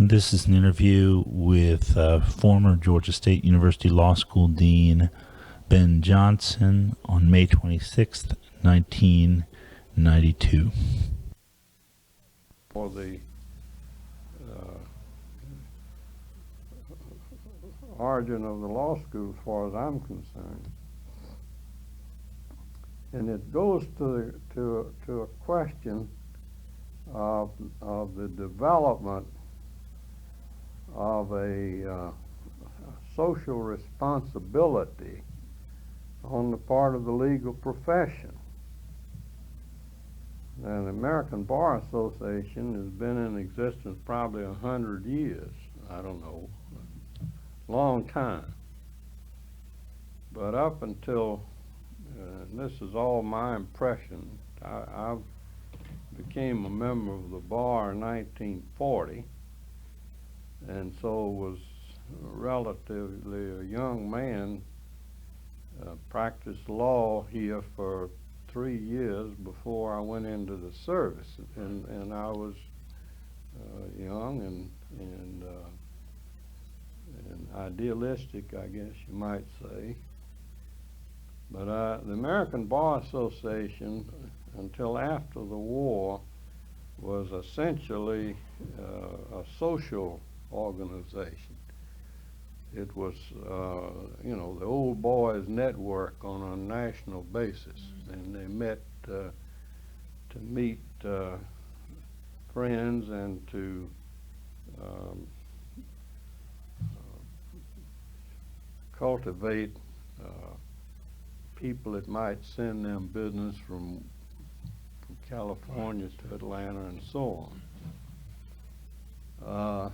This is an interview with former Georgia State University Law School Dean Ben Johnson on May 26th, 1992. For the origin of the law school, as far as I'm concerned, and it goes to a question of the development of a social responsibility on the part of the legal profession. Now, the American Bar Association has been in existence probably 100 years. I don't know, long time. But up until, and this is all my impression, I became a member of the bar in 1940, and so was relatively a young man. Practiced law here for 3 years before I went into the service, and I was young and idealistic, I guess you might say. But the American Bar Association, until after the war, was essentially a social organization. It was, you know, the old boys network on a national basis, and they met to meet friends and to cultivate people that might send them business from California to Atlanta and so on.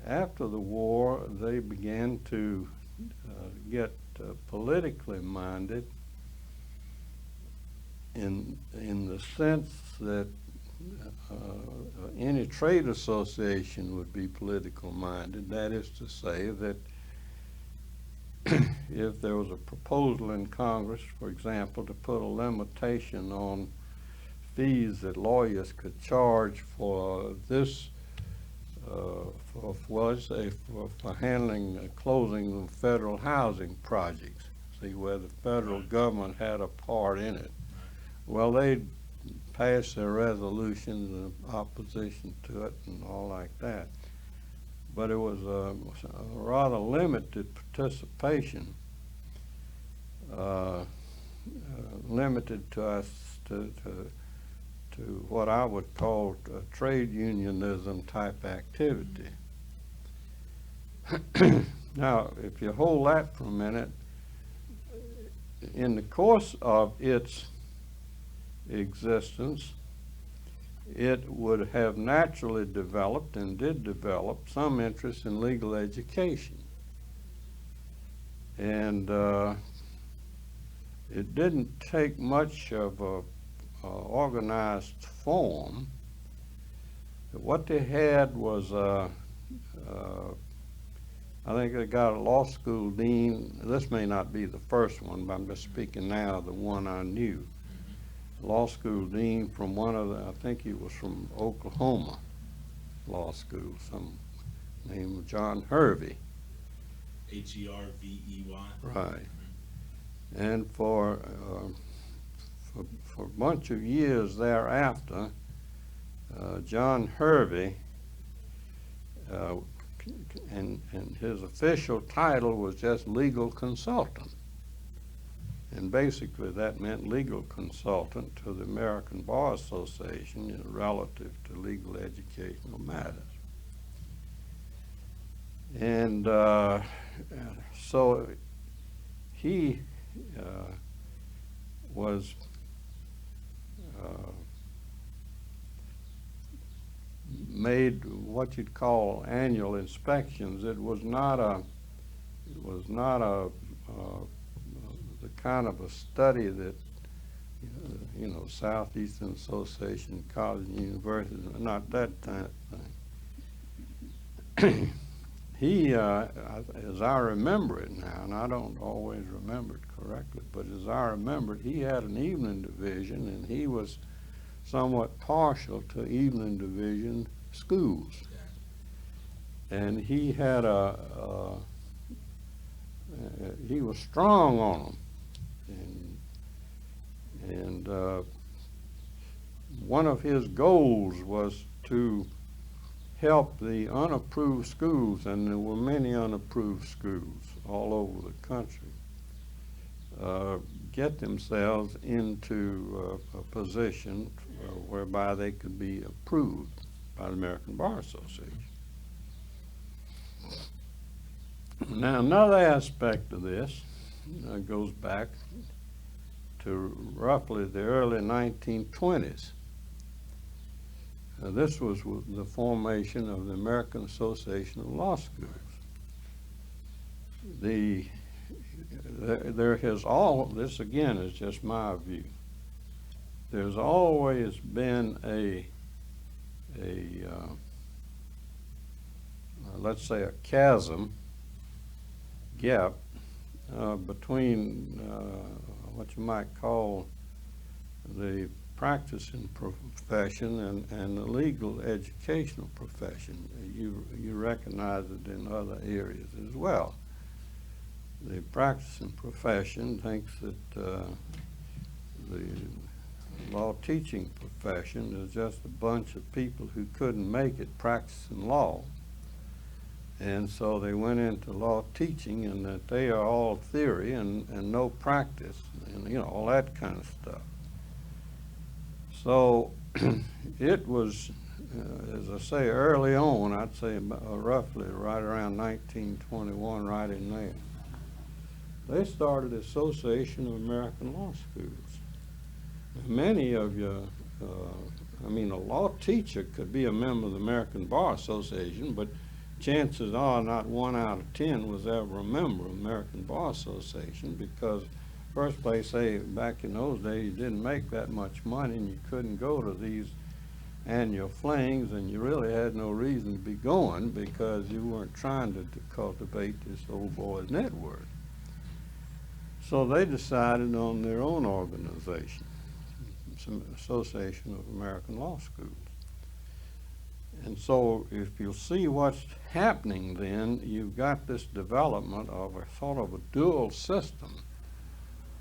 After the war, they began to get politically minded in the sense that any trade association would be political minded. That is to say that if there was a proposal in Congress, for example, to put a limitation on fees that lawyers could charge for this, for handling closing of federal housing projects, see where the federal government had a part in it. Well, they'd pass their resolutions in opposition to it and all like that. But it was a rather limited participation, limited to us to what I would call trade unionism type activity. Now, if you hold that for a minute, in the course of its existence, it would have naturally developed and did develop some interest in legal education. And it didn't take much of a organized form. What they had was, I think they got a law school dean. This may not be the first one, but I'm just speaking now of the one I knew. Law school dean from one of the, I think he was from Oklahoma Law School, some name of John Hervey. Hervey. Right. And for a bunch of years thereafter, John Hervey, and his official title was just legal consultant. And basically that meant legal consultant to the American Bar Association relative to legal educational matters. And so he was made what you'd call annual inspections. It was not a the kind of a study that you know, Southeastern Association, college and universities, not that kind of thing. He, as I remember it now, and I don't always remember it correctly, but as I remember it, he had an evening division, and he was somewhat partial to evening division schools. And he had he was strong on them. And one of his goals was to help the unapproved schools, and there were many unapproved schools all over the country, get themselves into a position whereby they could be approved by the American Bar Association. Now, another aspect of this goes back to roughly the early 1920s. This was the formation of the American Association of Law Schools. There has this again is just my view. There's always been let's say a chasm, gap, between what you might call the practicing profession and the legal educational profession. You recognize it in other areas as well. The practicing profession thinks that the law teaching profession is just a bunch of people who couldn't make it practicing law. And so they went into law teaching, and that they are all theory and no practice, and you know, all that kind of stuff. So it was, as I say, early on, I'd say roughly right around 1921, right in there, they started the Association of American Law Schools. Many of you, I mean, a law teacher could be a member of the American Bar Association, but chances are not 1 out of 10 was ever a member of the American Bar Association, because first place, back in those days, you didn't make that much money, and you couldn't go to these annual flings, and you really had no reason to be going because you weren't trying to cultivate this old boy's network. So they decided on their own organization, some Association of American Law Schools. And so if you'll see what's happening then, you've got this development of a sort of a dual system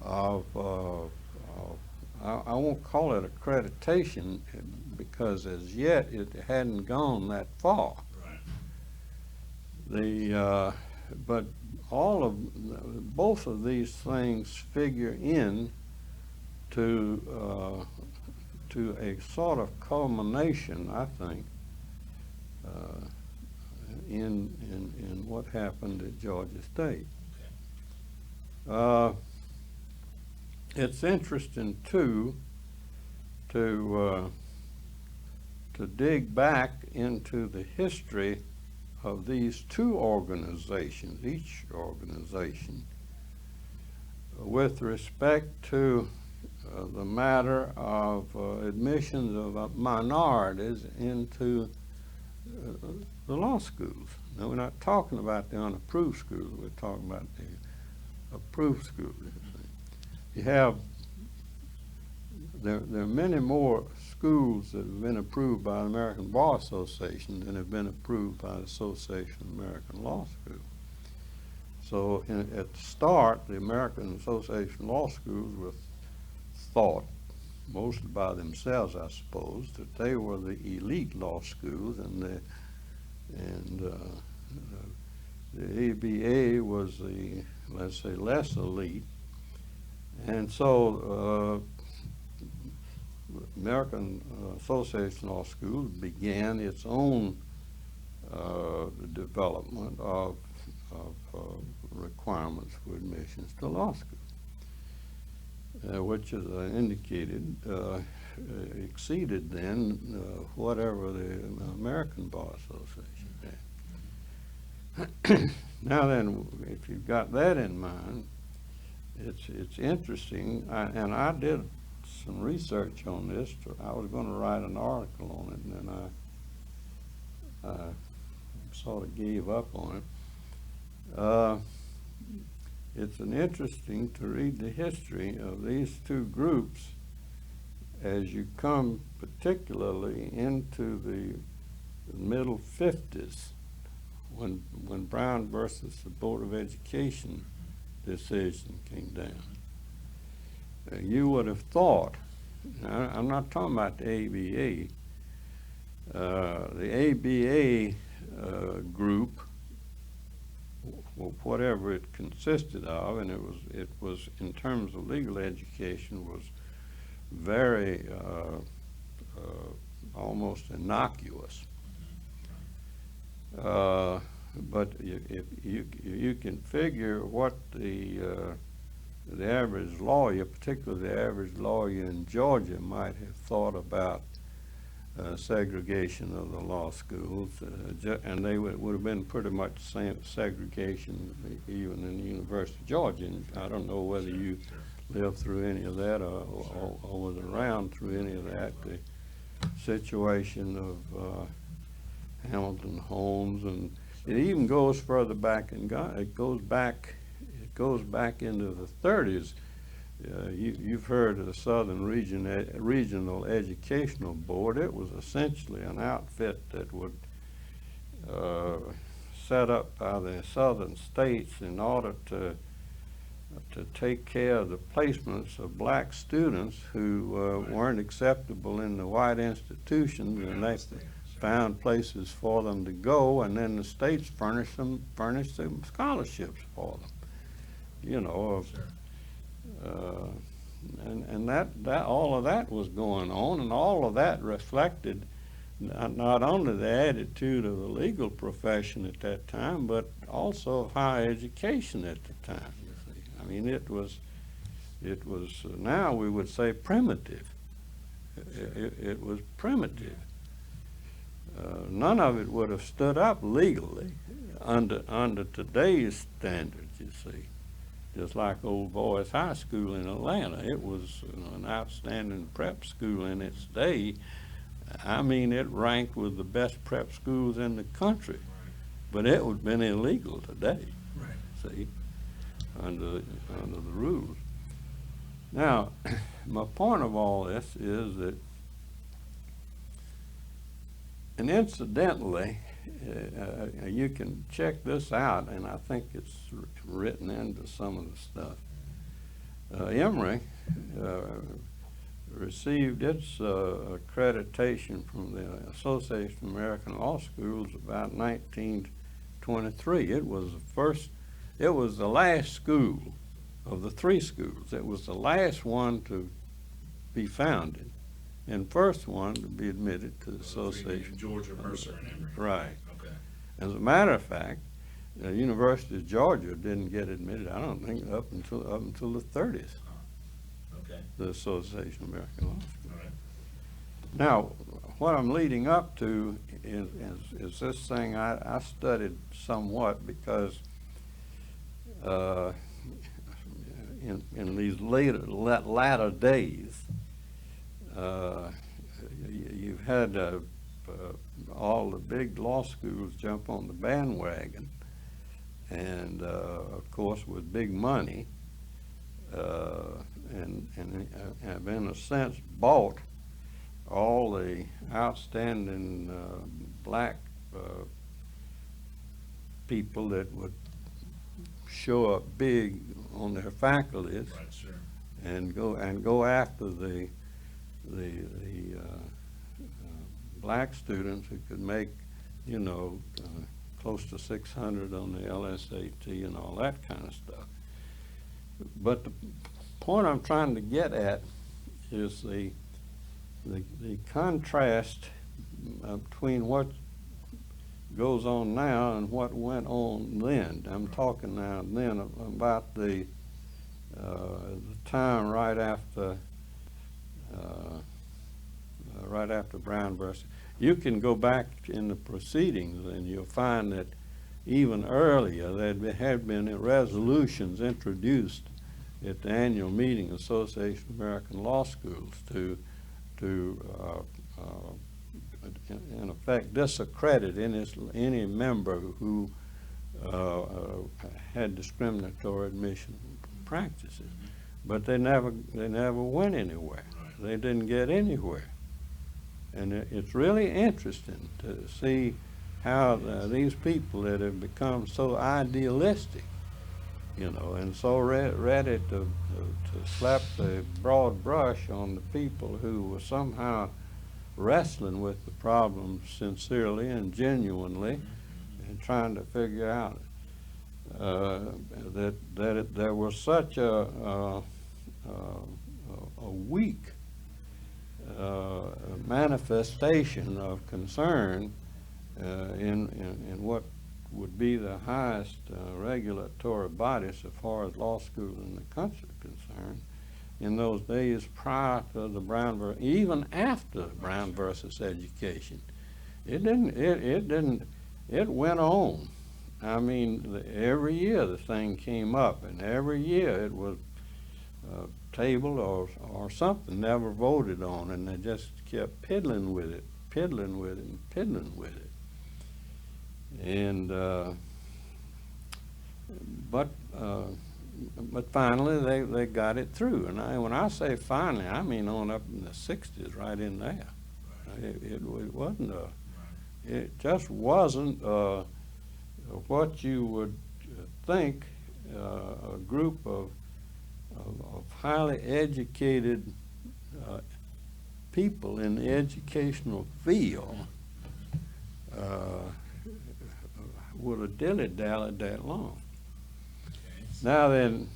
of I won't call it accreditation, because as yet it hadn't gone that far. Right. But both of these things figure in to a sort of culmination, I think, in what happened at Georgia State. It's interesting too to dig back into the history of these two organizations, each organization, with respect to the matter of admissions of minorities into the law schools. Now, we're not talking about the unapproved schools, we're talking about the approved schools. You have, there are many more schools that have been approved by the American Bar Association than have been approved by the Association of American Law Schools. So at the start, the American Association of Law Schools were thought, mostly by themselves, I suppose, that they were the elite law schools, and the ABA was the, let's say, less elite. And so American Association of Law Schools began its own development of requirements for admissions to law school, which, as I indicated, exceeded then whatever the American Bar Association had. Now then, if you've got that in mind, it's interesting, and I did some research on this. I was going to write an article on it, and then I sort of gave up on it. It's interesting to read the history of these two groups as you come particularly into the middle 50s when Brown versus the Board of Education decision came down. You would have thought, now, I'm not talking about the ABA group, whatever it consisted of, and it was in terms of legal education, was very almost innocuous. But if you can figure what the average lawyer, particularly the average lawyer in Georgia, might have thought about segregation of the law schools, and they would have been pretty much the same segregation even in the University of Georgia. And I don't know whether you lived through any of that or was around through any of that. The situation of Hamilton Holmes, and it even goes further back, and it goes back into the 30s. You've heard of the Southern Regional Educational Board. It was essentially an outfit that would set up by the southern states in order to take care of the placements of black students who weren't acceptable in the white institutions, and they found places for them to go, and then the states furnished them scholarships for them. You know, and that all of that was going on, and all of that reflected not only the attitude of the legal profession at that time, but also of higher education at the time. You see, I mean, it was now we would say primitive. It was primitive. None of it would have stood up legally under today's standards, you see. Just like Old Boys High School in Atlanta. It was an outstanding prep school in its day. I mean, it ranked with the best prep schools in the country. But it would have been illegal today, see, under the rules. Now, my point of all this is that, and incidentally, you can check this out, and I think it's written into some of the stuff. Emory received its accreditation from the Association of American Law Schools about 1923. It was the last school of the three schools. It was the last one to be founded, and first one to be admitted to the association. Georgia, Mercer, and Emory. Right. Okay. As a matter of fact, the University of Georgia didn't get admitted, I don't think, up until the 30s. Okay. The Association of American Law Schools. All right. Now, what I'm leading up to is this thing I studied somewhat, because in these latter days, you've had all the big law schools jump on the bandwagon, and of course with big money, and have in a sense bought all the outstanding black people that would show up big on their faculties, Right, sure. and go after the black students who could make, you know, close to 600 on the LSAT and all that kind of stuff. But the point I'm trying to get at is the contrast between what goes on now and what went on then. I'm talking now then about the time right after Brown versus. You can go back in the proceedings and you'll find that even earlier there had been resolutions introduced at the annual meeting of the Association of American Law Schools to in effect discredit any member who had discriminatory admission practices. But they never went anywhere. They didn't get anywhere. And it's really interesting to see how these people that have become so idealistic, you know, and so ready to slap the broad brush on the people who were somehow wrestling with the problem sincerely and genuinely and trying to figure out that there was such a weak manifestation of concern in what would be the highest regulatory body so far as law schools in the country are concerned in those days prior to the Brown even after Brown versus Education. It went on. I mean, every year the thing came up, and every year it was tabled or something, never voted on, and they just kept piddling with it, piddling with it, and piddling with it. And but finally they got it through. And when I say finally, I mean on up in the 60s, right in there. It wasn't it just wasn't what you would think a group of highly educated people in the educational field would have dilly-dallied that long. Now then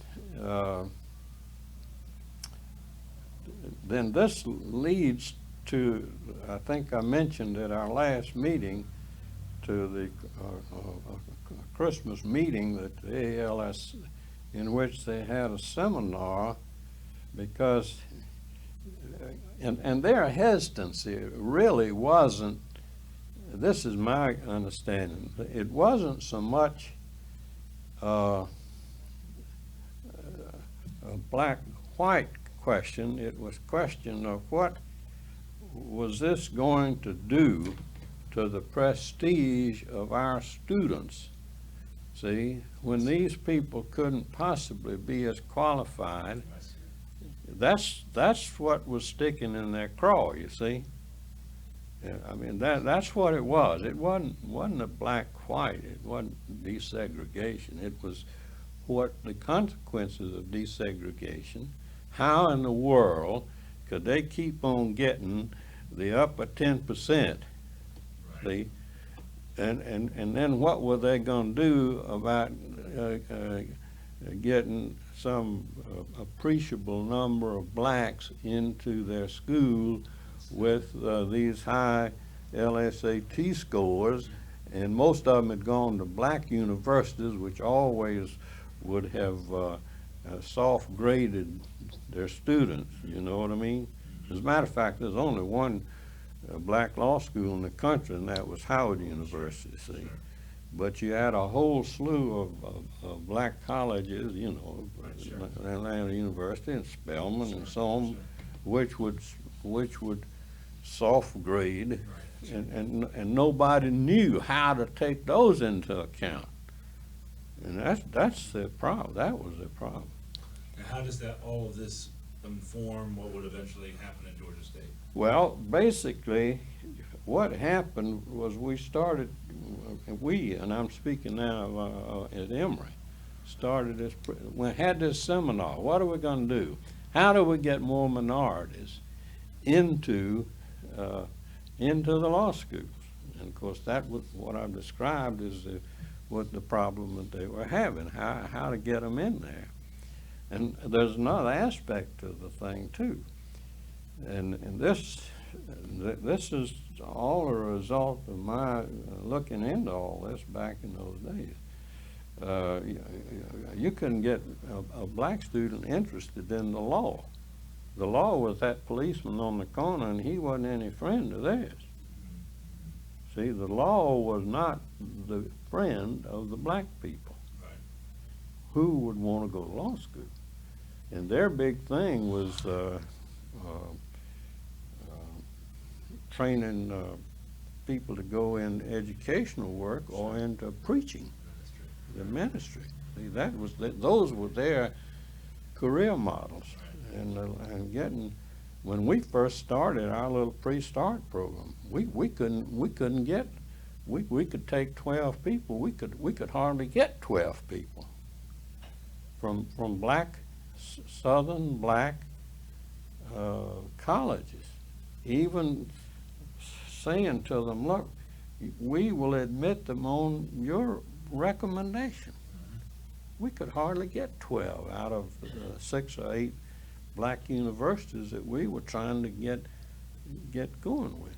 this leads to, I think I mentioned at our last meeting, to the Christmas meeting that the ALS, in which they had a seminar, because, and their hesitancy really wasn't, this is my understanding, it wasn't so much a black-white question, it was a question of what was this going to do to the prestige of our students. See, when these people couldn't possibly be as qualified, that's what was sticking in their craw, you see. I mean, that's what it was. It wasn't a black-white, it wasn't desegregation. It was what the consequences of desegregation, how in the world could they keep on getting the upper 10%, see? And then what were they going to do about getting some appreciable number of blacks into their school with these high LSAT scores, and most of them had gone to black universities, which always would have soft graded their students, you know what I mean? As a matter of fact, there's only one black law school in the country, and that was Howard University, see? But you had a whole slew of black colleges, you know, Atlanta University and Spelman and so on, which would soft grade, and nobody knew how to take those into account. And that's the problem. That was the problem. And how does all of this inform what would eventually happen at Georgia State? Well, basically, what happened was we, and I'm speaking now at Emory, we had this seminar. What are we going to do? How do we get more minorities into the law schools? And of course, that was what I've described is what the problem that they were having, how to get them in there. And there's another aspect to the thing too, and this is all a result of my looking into all this back in those days. You couldn't get a black student interested in the law. The law was that policeman on the corner, and he wasn't any friend of theirs. See, the law was not the friend of the black people. Right. Who would want to go to law school? And their big thing was training people to go in educational work or into preaching, the ministry. See, those were their career models, and getting when we first started our little pre-start program, we couldn't get, we could take 12 people, we could hardly get 12 people from black, southern black colleges, even saying to them, look, we will admit them on your recommendation. We could hardly get 12 out of 6 or 8 black universities that we were trying to get going with.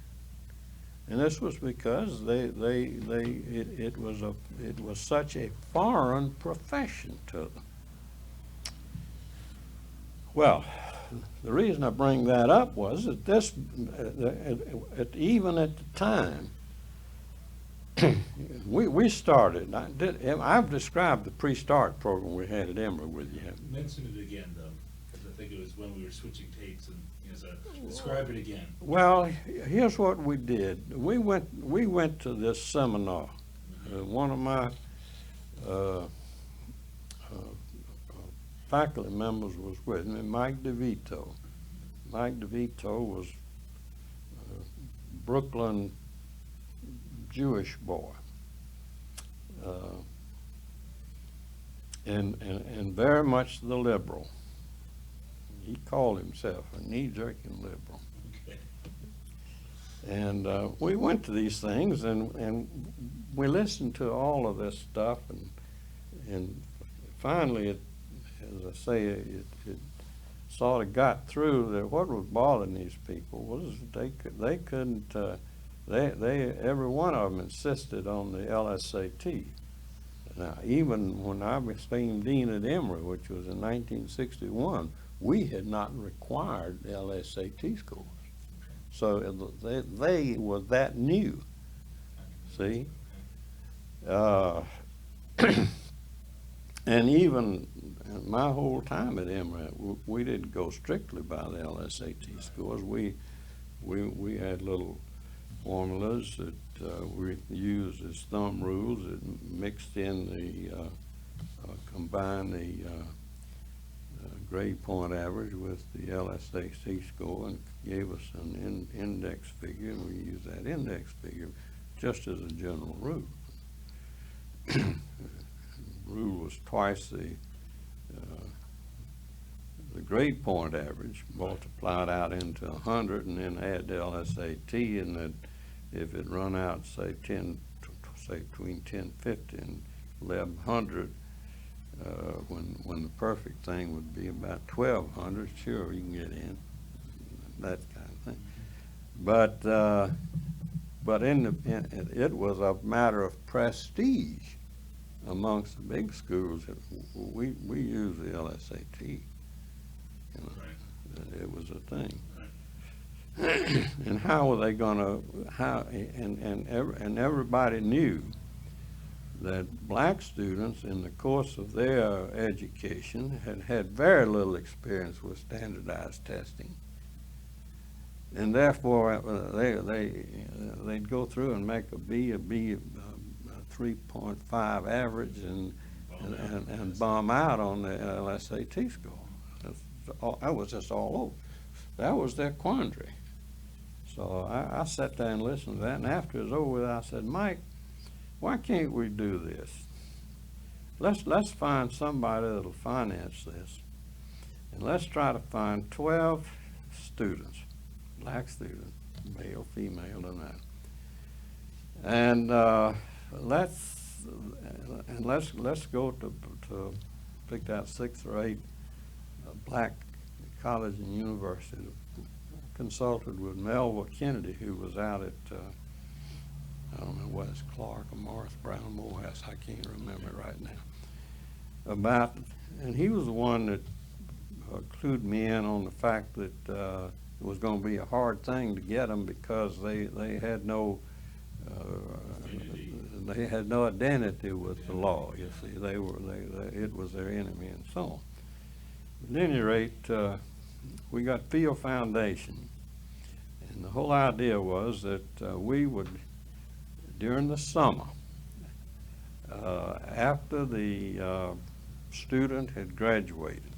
And this was because it was such a foreign profession to them. Well, the reason I bring that up was that this, even at the time, we started. I've described the pre-start program we had at Emory with you. Mention it again, though, because I think it was when we were switching tapes, and so describe it again. Well, here's what we did. We went to this seminar. One of my faculty members was with me, Mike DeVito. Mike DeVito was a Brooklyn Jewish boy, and very much the liberal. He called himself a knee-jerking liberal. Okay. And we went to these things, and we listened to all of this stuff, and finally, as I say, it sort of got through that what was bothering these people was they couldn't. Every one of them insisted on the LSAT. Now, even when I became dean at Emory, which was in 1961, we had not required the LSAT scores. So they were that new, see? And even my whole time at Emory, we didn't go strictly by the LSAT scores. We had little formulas that we used as thumb rules that mixed in the, combined the grade point average with the LSAT score and gave us an index figure, and we used that index figure just as a general rule. Rule was twice the grade point average multiplied out into 100 and then add the LSAT, and that if it run out, say between 1050 and 1100, when the perfect thing would be about 1200, sure, you can get in, that kind of thing. But it was a matter of prestige amongst the big schools. We used the LSAT. You know, right. It was a thing. Right. And how were they going to? And everybody knew that black students, in the course of their education, had very little experience with standardized testing, and therefore they'd go through and make a B 3.5 average and bomb out on the LSAT score. That was just all over. That was their quandary. So I sat there and listened to that, and after it was over with, I said, Mike, why can't we do this? Let's find somebody that'll finance this, and let's try to find 12 students, black students, male, female, and that, and let's go to pick out 6 or 8 black colleges and universities. Consulted with Melville Kennedy, who was out at I don't know whether it's Clark or Morris Brown Morehouse, I can't remember right now. And he was the one that clued me in on the fact that it was going to be a hard thing to get them because they had no identity with the law. You see, it was their enemy and so on. At any rate, we got Field Foundation, and the whole idea was that we would, during the summer, after the student had graduated,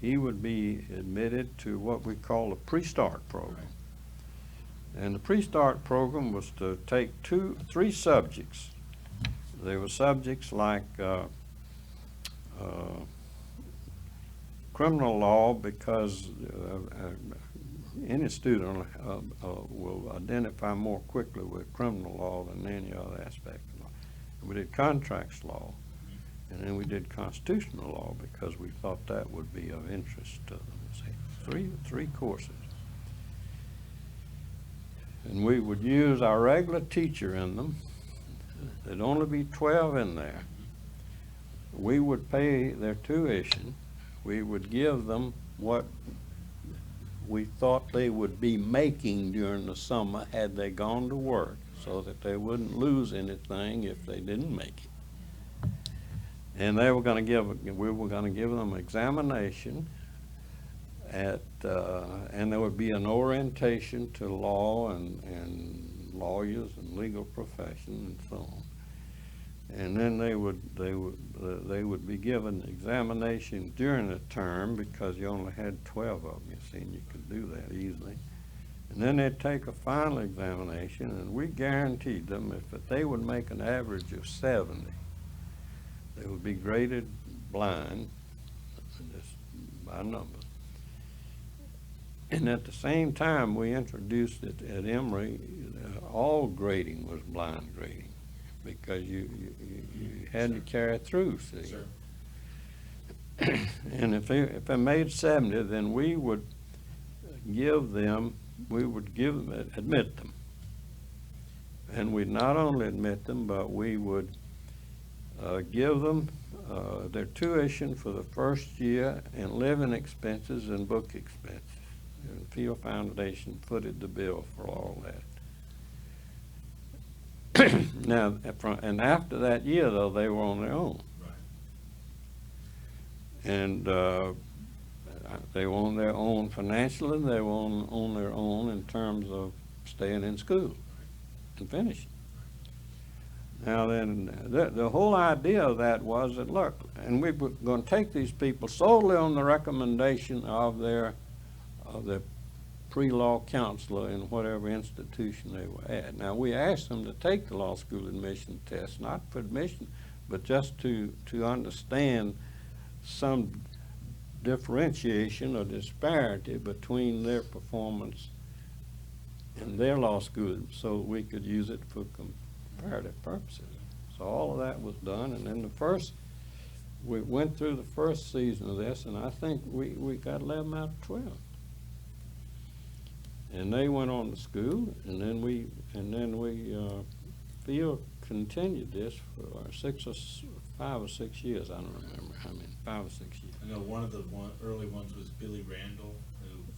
he would be admitted to what we call a pre-start program. And the pre-start program was to take three subjects. There were subjects like criminal law, because any student will identify more quickly with criminal law than any other aspect of law. We did contracts law, and then we did constitutional law because we thought that would be of interest to them. See, three courses. And we would use our regular teacher in them. There'd only be 12 in there. We would pay their tuition. We would give them what we thought they would be making during the summer had they gone to work, so that they wouldn't lose anything if they didn't make it. And we were going to give them examination and there would be an orientation to law and lawyers and legal profession and so on. And then they would be given examination during the term, because you only had 12 of them, you see, and you could do that easily. And then they'd take a final examination, and we guaranteed them if they would make an average of 70, they would be graded blind, just by number. And at the same time, we introduced it at Emory, all grading was blind grading, because you had to carry through, see. Sure. And if they made 70, then we would admit them. And we'd not only admit them, but we would give them their tuition for the first year and living expenses and book expenses. And Field Foundation footed the bill for all that. Now, and after that year, though, they were on their own. Right. And they were on their own financially, and they were on their own in terms of staying in school and finishing. Now then, the whole idea of that was that, look, and we were going to take these people solely on the recommendation of their pre-law counselor in whatever institution they were at. Now, we asked them to take the law school admission test, not for admission, but just to understand some differentiation or disparity between their performance and their law school, so we could use it for comparative purposes. So all of that was done, and then we went through the first season of this, and I think we got 11 out of 12. And they went on to school, and then we Field continued this for 5 or 6 years. I don't remember how many, 5 or 6 years. I know one of the early ones was Billy Randall.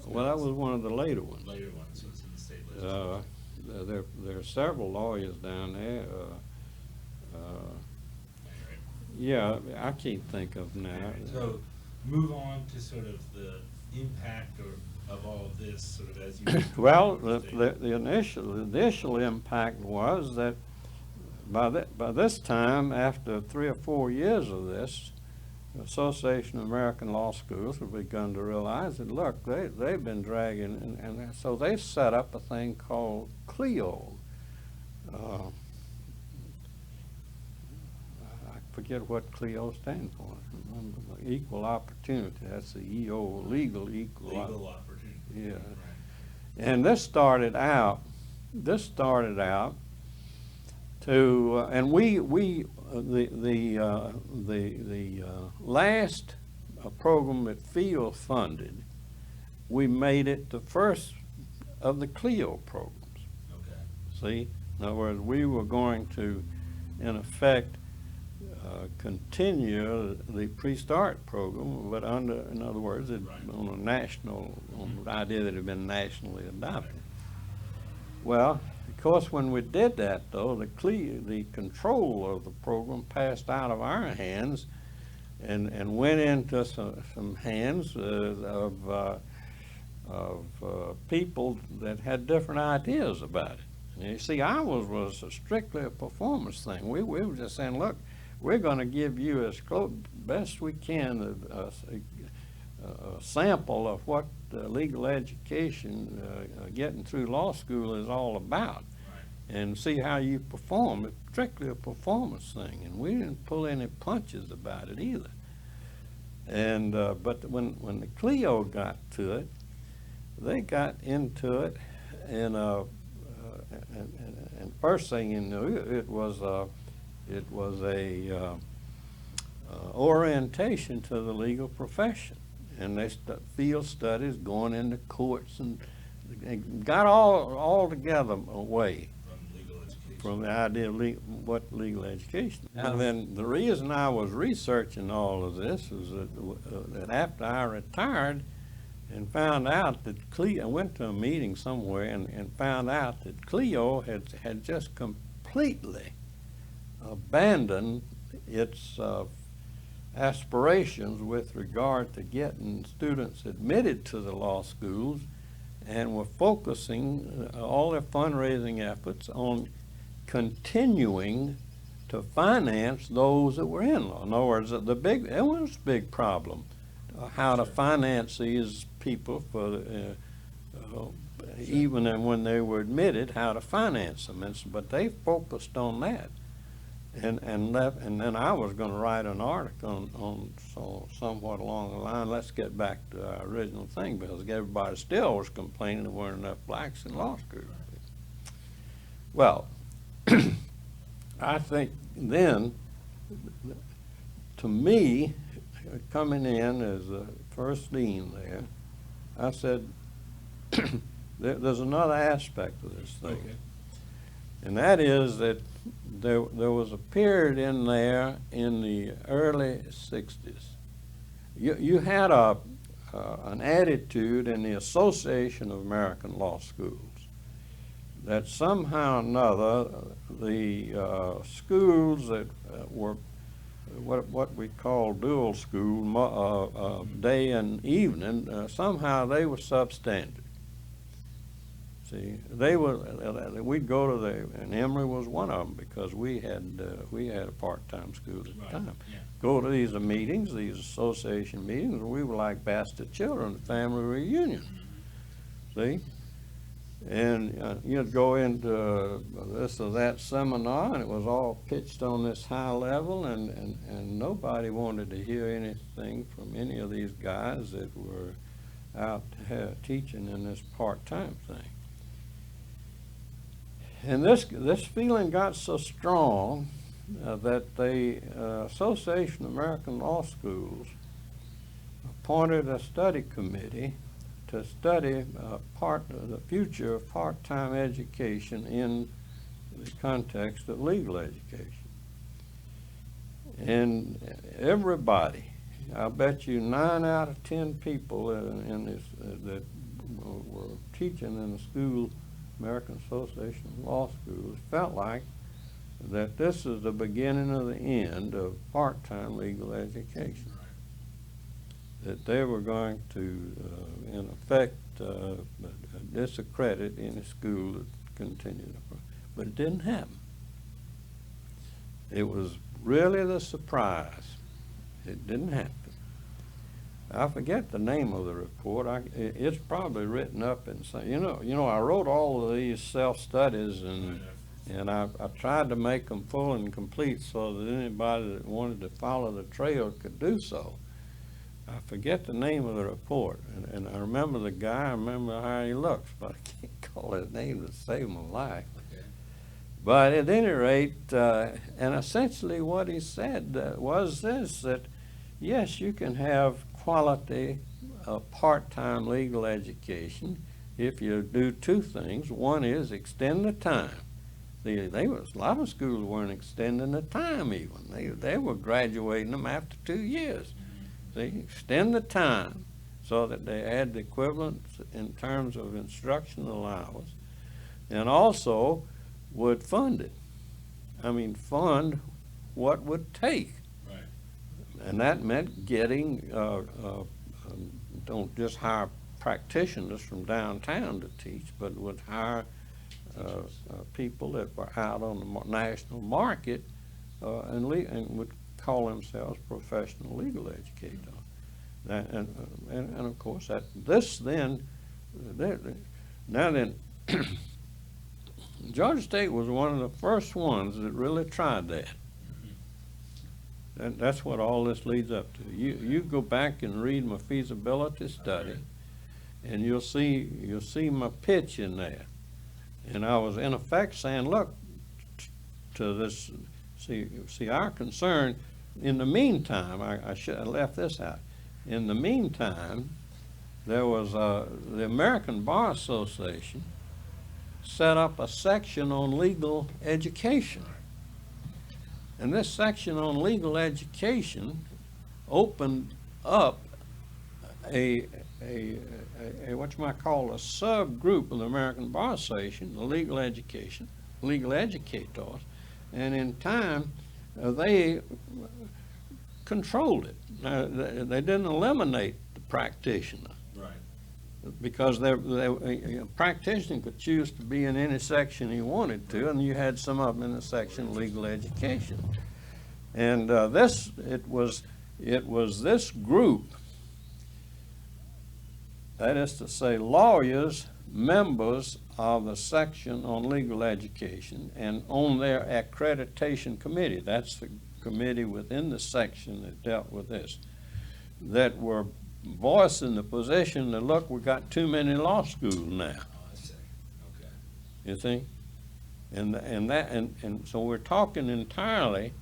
Well, that was one of the later ones. Later ones, so it's in the state legislature. There are several lawyers down there. Right. Yeah, I can't think of now. So move on to sort of the impact of all of this, sort of as you. Well, the initial impact was that by this time, after 3 or 4 years of this, the Association of American Law Schools have begun to realize that, look, they've been dragging, and so they set up a thing called CLEO. I forget what CLEO stands for. Remember, equal opportunity. That's the EO, legal equal Opportunity. Yeah. Right. And this started out to, and the last program that Field funded, we made it the first of the CLEO programs. Okay. See, in other words, we were going to, in effect, continue the pre-start program, but in other words, on the idea that it had been nationally adopted. Right. Well, of course, when we did that, though, the control of the program passed out of our hands and went into some hands of people that had different ideas about it. And you see, ours was strictly a performance thing. We were just saying, look, we're going to give you as best we can a sample of what legal education, getting through law school is all about, and see how you perform. It's strictly a performance thing, and we didn't pull any punches about it either. And but when the Clio got to it, they got into it, and first thing you knew, it was a orientation to the legal profession, and they field studies, going into courts, and got all together away from the idea of what legal education is. And then the reason I was researching all of this was that after I retired and found out that Clio, I went to a meeting somewhere and found out that Clio had just completely abandoned its aspirations with regard to getting students admitted to the law schools, and were focusing all their fundraising efforts on continuing to finance those that were in law. In other words, it was a big problem, how to finance these people for even when they were admitted, how to finance them. But they focused on that, and then I was going to write an article on somewhat along the line. Let's get back to our original thing, because everybody still was complaining there weren't enough blacks in law school. Well, I think then, to me, coming in as the first dean there, I said, there's another aspect of this thing. Okay. And that is that there was a period in there in the early 60s. You had an attitude in the Association of American Law Schools that somehow or another the schools that were what we call dual school, day and evening, somehow they were substandard. See, we'd go to and Emory was one of them, because we had a part-time school at the time. Yeah. Go to these meetings, these association meetings, and we were like bastard children, family reunion. See? And you'd go into this or that seminar, and it was all pitched on this high level, and nobody wanted to hear anything from any of these guys that were out teaching in this part-time thing. And this feeling got so strong that the Association of American Law Schools appointed a study committee to study the future of part-time education in the context of legal education. And everybody, I bet you 9 out of 10 people in this that were teaching in the school, American Association of Law Schools, felt like that this is the beginning of the end of part-time legal education. That they were going to, in effect, discredit any school that continued. But it didn't happen. It was really the surprise. It didn't happen. I forget the name of the report. It's probably written up in some, you know, I wrote all of these self-studies, and I tried to make them full and complete so that anybody that wanted to follow the trail could do so. I forget the name of the report, and I remember the guy, I remember how he looks, but I can't call his name to save my life. Okay. But at any rate, and essentially what he said was this, that yes, you can have quality part-time legal education if you do two things. One is extend the time. A lot of schools weren't extending the time even. They were graduating them after 2 years. They extend the time so that they add the equivalent in terms of instructional hours, and also would fund it. I mean, fund what would take. Right. And that meant getting, don't just hire practitioners from downtown to teach, but would hire people that were out on the national market and would call themselves professional legal educators. And of course, this then, now then, Georgia State was one of the first ones that really tried that. And that's what all this leads up to. You go back and read my feasibility study, and you'll see my pitch in there. And I was in effect saying, look, to this, see our concern. In the meantime, I should have left this out. In the meantime, there was the American Bar Association set up a section on legal education. And this section on legal education opened up a subgroup of the American Bar Association, the legal educators, and in time they controlled it. Now, they didn't eliminate the practitioner. Right. Because a practitioner could choose to be in any section he wanted to, and you had some of them in the section legal education. And it was this group, that is to say, lawyers, members of the section on legal education, and on their accreditation committee, that's the committee within the section that dealt with this, that were voicing the position that, look, we got too many law schools now. Oh, I see. Okay. You see? And so we're talking entirely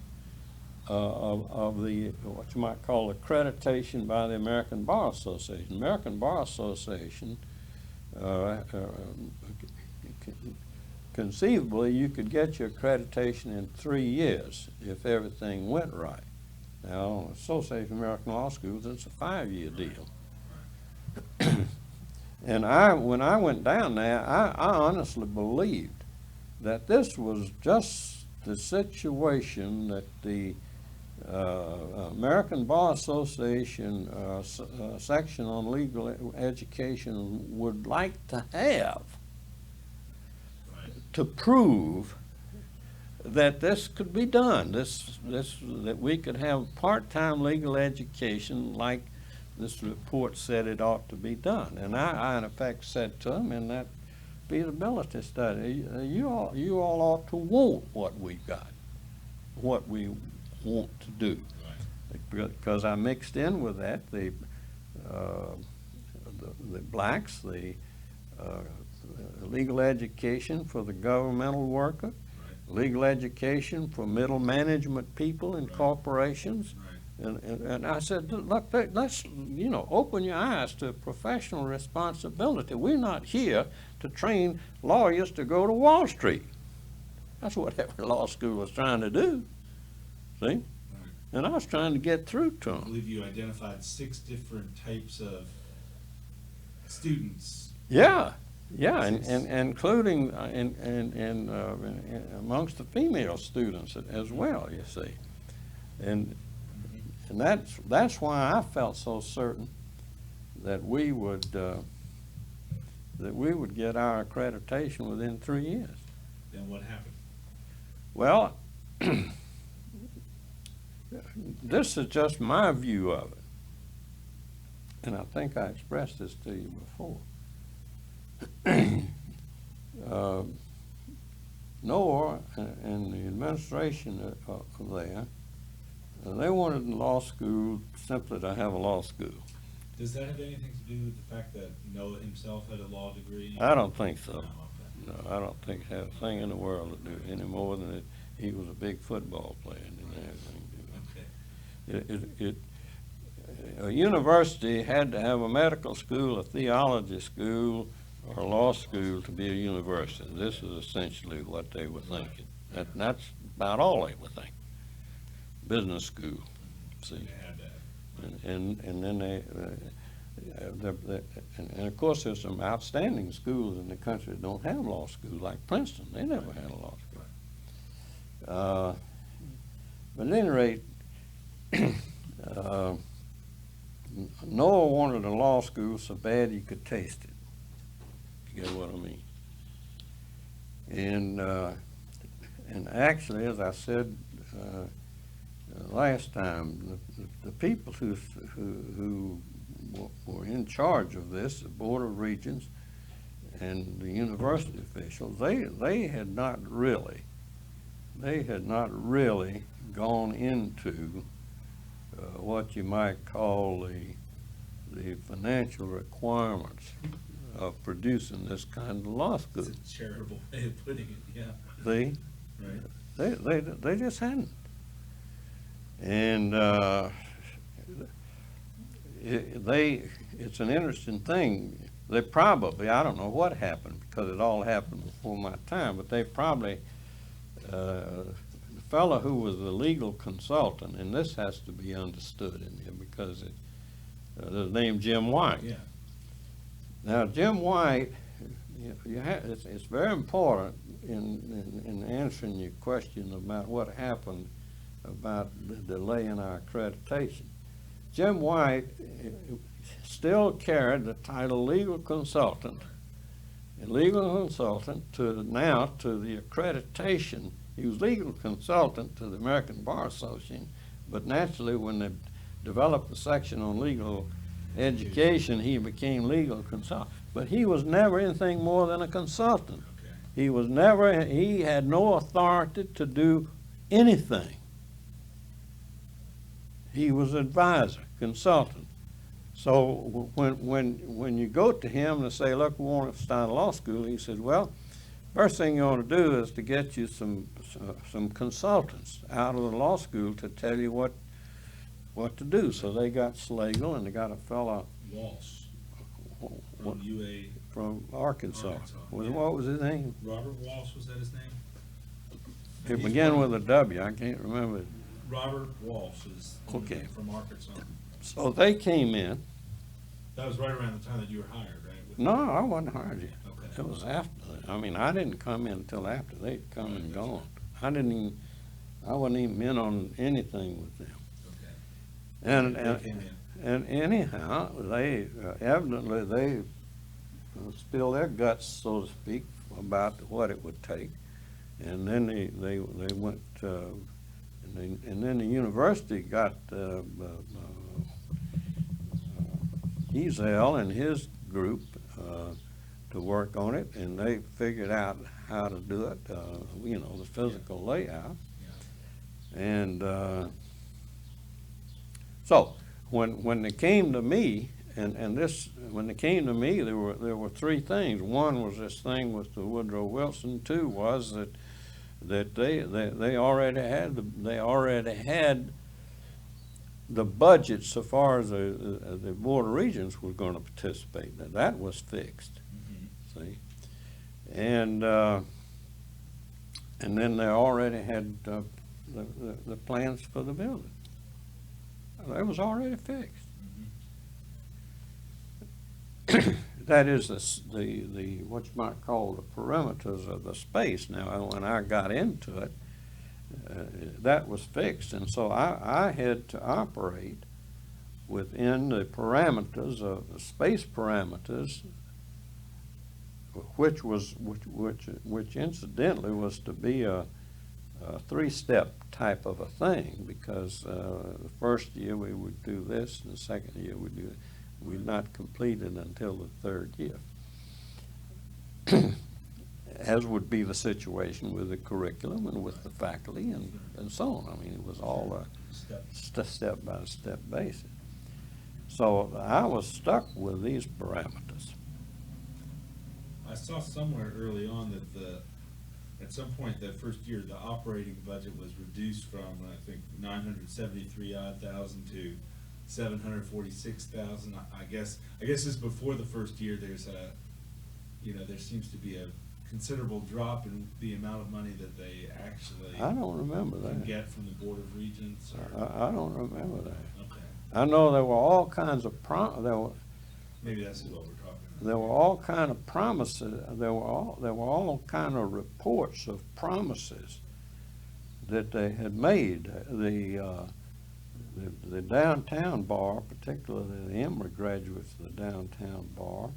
of the, what you might call, accreditation by the American Bar Association. American Bar Association, conceivably, you could get your accreditation in 3 years if everything went right. Now, Association of American Law Schools, it's a 5-year deal. And when I went down there, I honestly believed that this was just the situation that the American Bar Association section on legal education would like to have to prove that this could be done, that we could have part-time legal education like this report said it ought to be done. And I in effect said to them in that feasibility study, you all ought to want what we've got, what we want to do. Right. Because I mixed in with that the blacks, the legal education for the governmental worker, legal education for middle management people in corporations. Right. And I said, look, let's, open your eyes to professional responsibility. We're not here to train lawyers to go to Wall Street. That's what every law school was trying to do. See? Right. And I was trying to get through to them. I believe you identified 6 different types of students. Yeah. Yeah, and including amongst the female students as well, you see, and that's why I felt so certain that we would get our accreditation within 3 years. Then what happened? Well, this is just my view of it, and I think I expressed this to you before. Noah and the administration there, they wanted the law school simply to have a law school. Does that have anything to do with the fact that Noah himself had a law degree? I don't think so. No, okay. No, I don't think it had a thing in the world to do any more than that he was a big football player and didn't have anything to do. Okay. A university had to have a medical school, a theology school, or a law school to be a university. This is essentially what they were thinking. That's about all they were thinking. Business school, see. They had that. And then and of course there's some outstanding schools in the country that don't have law school, like Princeton. They never had a law school. But at any rate, Noah wanted a law school so bad he could taste it. You get what I mean? And actually, as I said last time, the people who were in charge of this, the Board of Regents and the university officials, they had not really gone into what you might call the financial requirements of producing this kind of law school. It's a charitable way of putting it, yeah. See? Right. They just hadn't. And it's an interesting thing. They probably, I don't know what happened because it all happened before my time, but they probably, the fellow who was the legal consultant, and this has to be understood in here because the name Jim White. Yeah. Now, Jim White, it's very important in answering your question about what happened about the delay in our accreditation. Jim White still carried the title legal consultant to the accreditation. He was legal consultant to the American Bar Association, but naturally when they developed the section on legal education, he became legal consultant. But he was never anything more than a consultant. Okay. He had no authority to do anything. He was advisor, consultant. So when you go to him and say, look, we want to start a law school, he says, well, first thing you want to do is to get you some consultants out of the law school to tell you what to do. So they got Slagle, and they got a fellow Walsh what- from UA. from Arkansas. Arkansas, Was- yeah. What was his name? Robert Walsh, was that his name? It He's began from- with a W. I can't remember. Robert Walsh is Okay. from Arkansas. So they came in. That was right around the time that you were hired, right? With- No, I wasn't hired yet. Okay. It was after. I mean, I didn't come in until after they'd come and gone. I wasn't even in on anything with them. Okay. And They came in. and anyhow, they evidently they spilled their guts, so to speak, about what it would take, and then they went, and then the university got Ezel and his group to work on it, and they figured out how to do it, the physical layout. And so when they came to me, when they came to me, there were three things. One was this thing with the Woodrow Wilson. Two was that they already had the budget so far as the Board of Regents was going to participate. Now, that was fixed. See, and then they already had the plans for the building. That was already fixed. That is the what you might call the perimeters of the space. Now, when I got into it, that was fixed, and so I had to operate within the parameters of the space parameters, which incidentally was to be a three-step type of a thing, because the first year we would do this, and the second year we'd not complete it until the third year, as would be the situation with the curriculum and with the faculty and so on. I mean, it was all a step-by-step basis. So I was stuck with these parameters. I saw somewhere early on that at some point that first year, the operating budget was reduced from, I think, 973,000 to 746,000. I guess just before the first year, there seems to be a considerable drop in the amount of money that they actually I don't remember can that. get from the Board of Regents. I don't remember that. Okay, I know there were all kinds of maybe that's what we're talking about. there were all kind of promises. There were all kind of reports of promises that they had made. The downtown bar, particularly the Emory graduates of the downtown bar,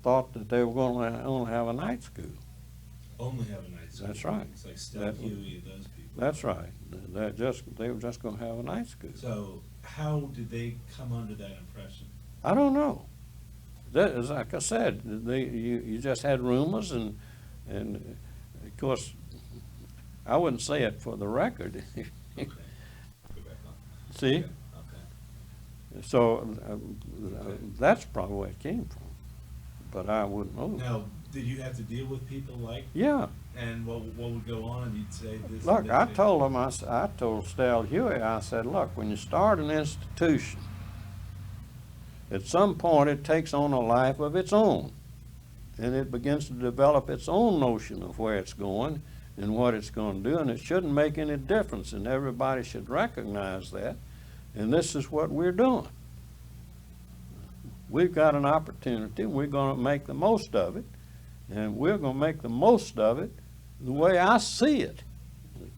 thought that they were going to only have a night school. Only have a night school. That's right. It's like Stella That- Huey, those people. That's right. They were just going to have a night school. So how did they come under that impression? I don't know. That is, like I said, you just had rumors, and of course, I wouldn't say it for the record. Okay. Go back on. See? Yeah, okay. So that's probably where it came from, but I wouldn't know. Now, did you have to deal with people like, Yeah. and what would go on, and you'd say this? Look, and I this, told him, I told Stal Huey, I said, look, when you start an institution, at some point it takes on a life of its own, and it begins to develop its own notion of where it's going and what it's going to do, and it shouldn't make any difference, and everybody should recognize that, and this is what we're doing. We've got an opportunity, we're going to make the most of it, and we're going to make the most of it the way I see it,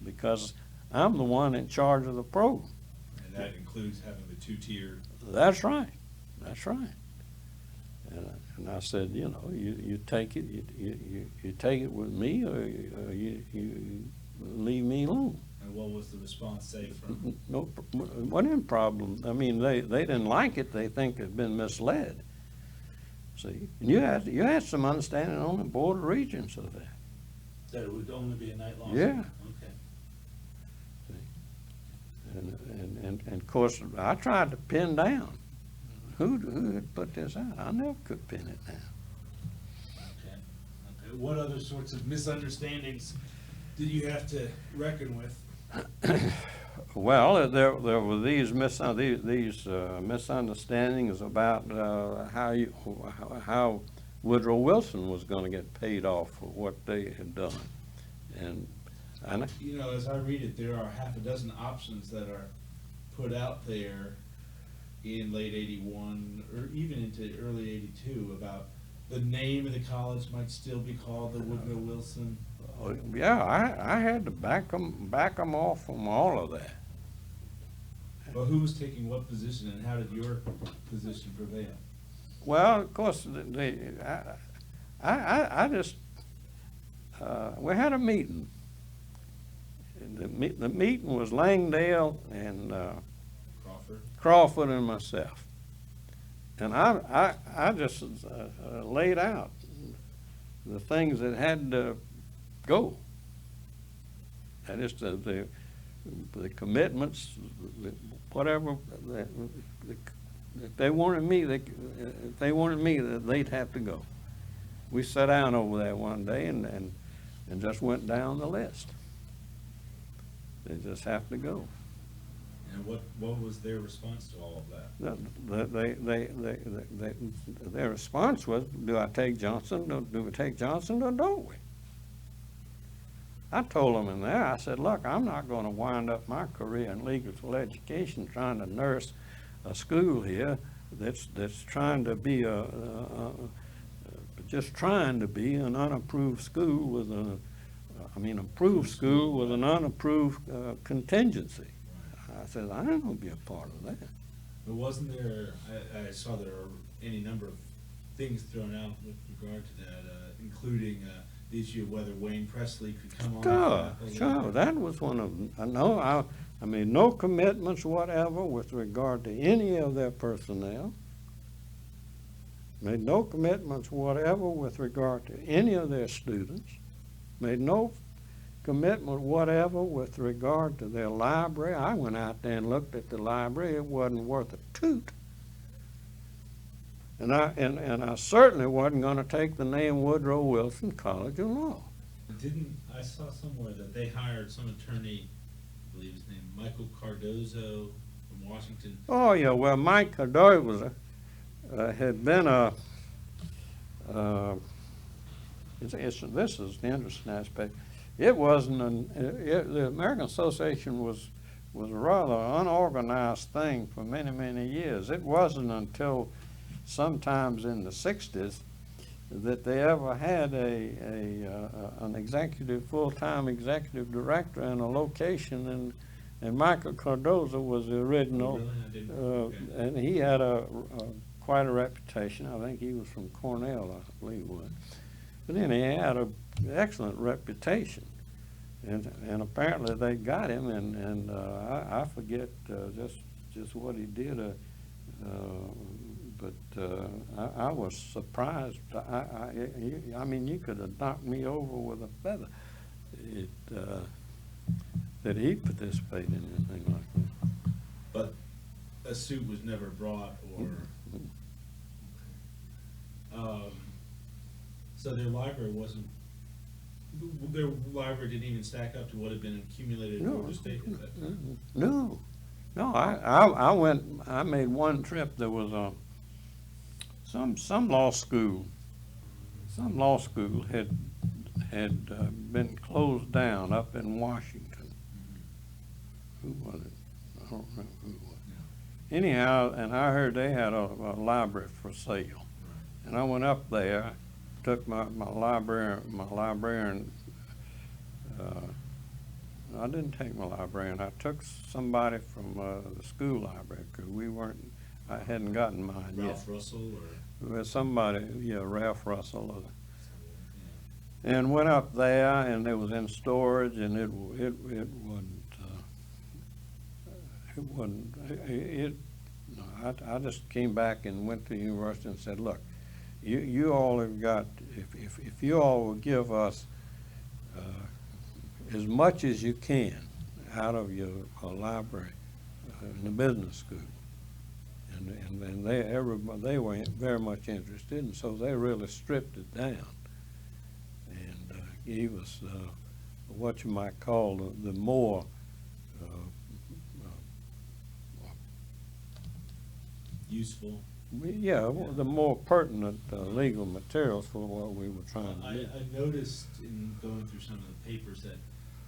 because I'm the one in charge of the program. And that includes having the two-tier. That's right. That's right. And I said, you know, you take it, you take it with me, or you leave me alone. And what was the response say from? No, what in problem? I mean, they didn't like it. They think they've been misled. See, and you had some understanding on the Board of Regents of that. That it would only be a night long? Yeah. Okay. And of course, I tried to pin down who had put this out. I never could pin it down. Okay. Okay. What other sorts of misunderstandings did you have to reckon with? Well, there were these misunderstandings about how Woodrow Wilson was going to get paid off for what they had done, and You know, as I read it, there are half a dozen options that are put out there in late '81 or even into early '82 about the name of the college might still be called the Woodrow Wilson. yeah, I had to back them off from all of that. Well, who was taking what position, and how did your position prevail? Well, of course, I just we had a meeting. The meeting was Langdale and Crawford and myself, and I just laid out the things that had to go. That is the commitments, whatever. If they wanted me, that they'd have to go. We sat down over there one day and just went down the list. They just have to go. And what was their response to all of that? Their response was, do I take Johnson? Do we take Johnson or don't we? I told them in there, I said, look, I'm not going to wind up my career in legal education trying to nurse a school here that's trying to be just trying to be an unapproved school with approved school with an unapproved contingency. I said, I ain't gonna be a part of that. But wasn't there, I saw there are any number of things thrown out with regard to that, including the issue of whether Wayne Presley could come on. Sure, that was one of them. I mean, no commitments whatever with regard to any of their personnel. Made no commitments whatever with regard to any of their students. Made no commitment whatever with regard to their library. I went out there and looked at the library. It wasn't worth a toot. And I certainly wasn't going to take the name Woodrow Wilson College of Law. I saw somewhere that they hired some attorney, I believe his name, Michael Cardozo from Washington. Oh yeah, well Mike Cardozo had been this is the interesting aspect. It wasn't the American Association was a rather unorganized thing for many years. It wasn't until sometimes in the 60s that they ever had an executive, full-time executive director in a location, and Michael Cardozo was the original, and he had quite a reputation. I think he was from Cornell, I believe it was. But then he had an excellent reputation, and apparently they got him, and I forget just what he did. but I was surprised. I mean, you could have knocked me over with a feather. That he participated in anything like that. But a suit was never brought, or, so their library didn't even stack up to what had been accumulated in Georgia State at that time? No. I made one trip. There was some law school had been closed down up in Washington. Who was it? I don't remember who it was. Yeah. Anyhow, and I heard they had a library for sale. Right. And I went up there, took my librarian, I didn't take my librarian, I took somebody from the school library, because I hadn't gotten mine yet. Ralph Russell, or? Well, somebody, yeah, Ralph Russell. And went up there, and it was in storage, and it I just came back and went to the university and said, look, you all have got, if you all will give us as much as you can out of your library in the business school, and they were very much interested, and so they really stripped it down and gave us what you might call the more Useful. the more pertinent legal materials for what we were trying to do. I noticed in going through some of the papers that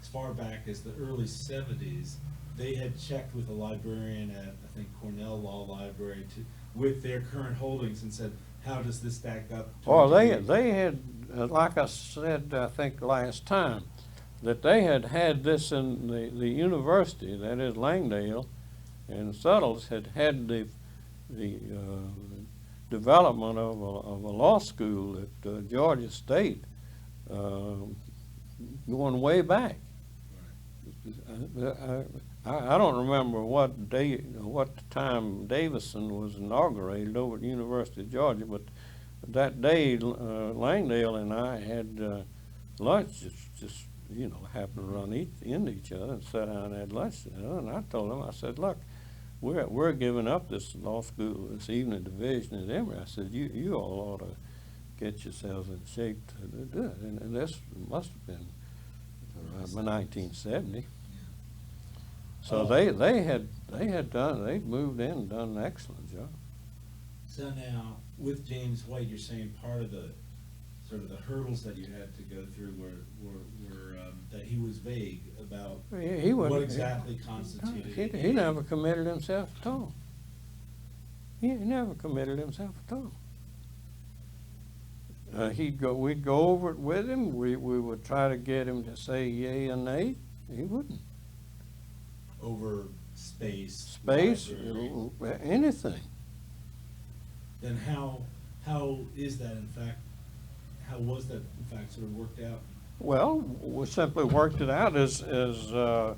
as far back as the early 70s, they had checked with a librarian at, I think, Cornell Law Library with their current holdings and said, how does this stack up? Well, they had, like I said, I think last time, that they had this in the university, that is Langdale, and Suttles had the development of a law school at Georgia State going way back. I don't remember what time Davison was inaugurated over at the University of Georgia, but that day Langdale and I had lunch, just happened to run into each other and sat down and had lunch together, and I told him, I said, look, we're giving up this law school, this evening division at Emory. I said, you all ought to get yourselves in shape to do it. And this must have been around 1970. So they'd moved in and done an excellent job. So now, with James White, you're saying part of the sort of the hurdles that you had to go through were that he was vague about what exactly constituted. He never committed himself at all. He never committed himself at all. We'd go over it with him. We would try to get him to say yea and nay. He wouldn't. Over space, anything. Then how is that in fact? How was that in fact sort of worked out? Well, we simply worked it out as I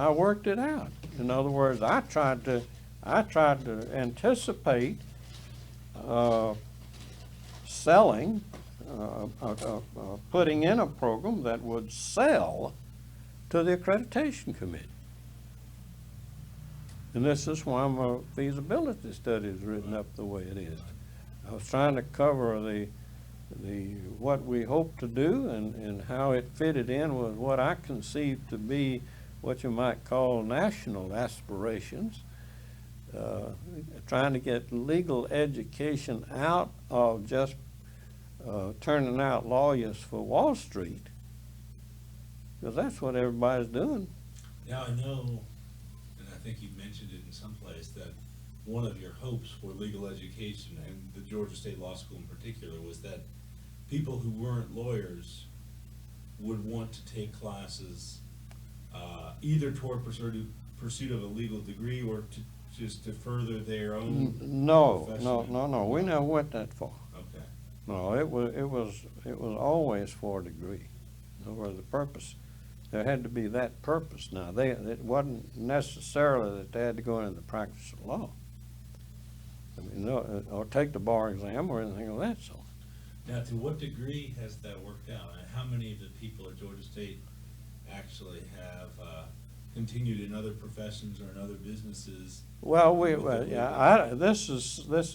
worked it out. In other words, I tried to anticipate selling, putting in a program that would sell to the accreditation committee. And this is why my feasibility study is written up the way it is. I was trying to cover what we hope to do and how it fitted in with what I conceived to be what you might call national aspirations, trying to get legal education out of just turning out lawyers for Wall Street, because that's what everybody's doing. Now I know, and I think you mentioned it in some place, that one of your hopes for legal education, and the Georgia State Law School in particular, was that people who weren't lawyers would want to take classes either toward pursuit of a legal degree or just to further their own No. profession. We never went that far. Okay. No, it was always for a degree. In other words, the purpose. There had to be that purpose. Now, it wasn't necessarily that they had to go into the practice of law. I mean, or take the bar exam or anything of that sort. Now, to what degree has that worked out? And how many of the people at Georgia State actually have continued in other professions or in other businesses? Well, this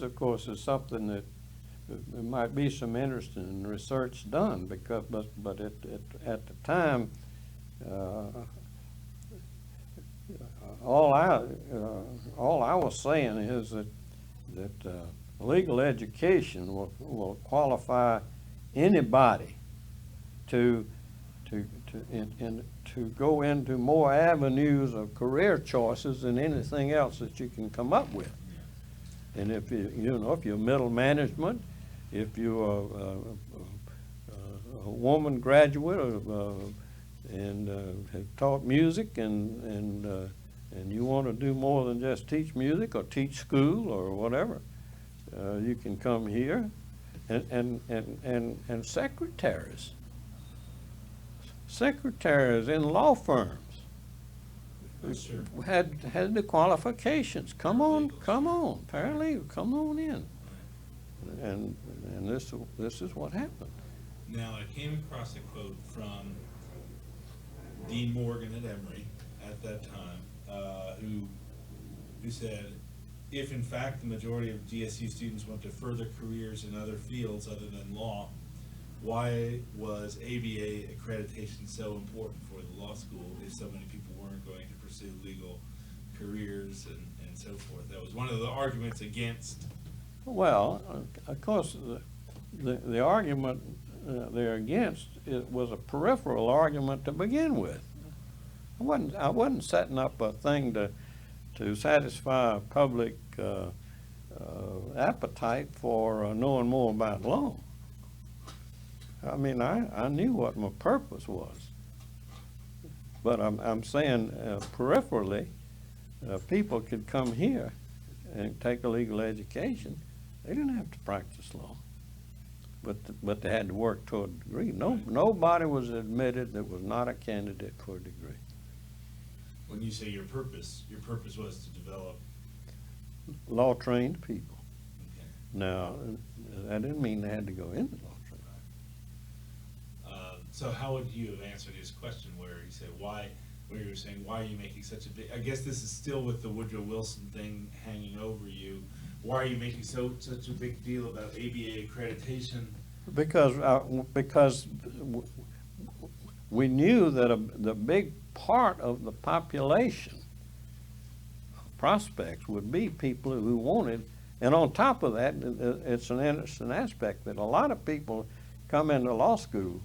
of course is something that there might be some interesting research done, because but at the time, all I was saying is that legal education will qualify anybody to go into more avenues of career choices than anything else that you can come up with. And if if you're middle management, if you're a woman graduate and have taught music and you want to do more than just teach music or teach school or whatever, you can come here. And secretaries in law firms Sure. had the qualifications. Come on, paralegal, come on in. And this is what happened. Now, I came across a quote from Dean Morgan at Emory at that time, who said, if in fact the majority of GSU students want to further careers in other fields other than law, why was ABA accreditation so important for the law school if so many people weren't going to pursue legal careers and so forth? That was one of the arguments against. Well, of course, the argument they're against, it was a peripheral argument to begin with. I wasn't setting up a thing to satisfy a public appetite for knowing more about law. I mean, I knew what my purpose was, but I'm saying peripherally, people could come here and take a legal education. They didn't have to practice law, but they had to work toward a degree. Nobody was admitted that was not a candidate for a degree. When you say your purpose was to develop Law-trained people. Okay. Now, that didn't mean they had to go into law training. So how would you have answered his question where he said, where you were saying, why are you making such a big, I guess this is still with the Woodrow Wilson thing hanging over you. Why are you making such a big deal about ABA accreditation? Because we knew that the big part of the population prospects would be people who wanted, and on top of that, it's an interesting aspect that a lot of people come into law school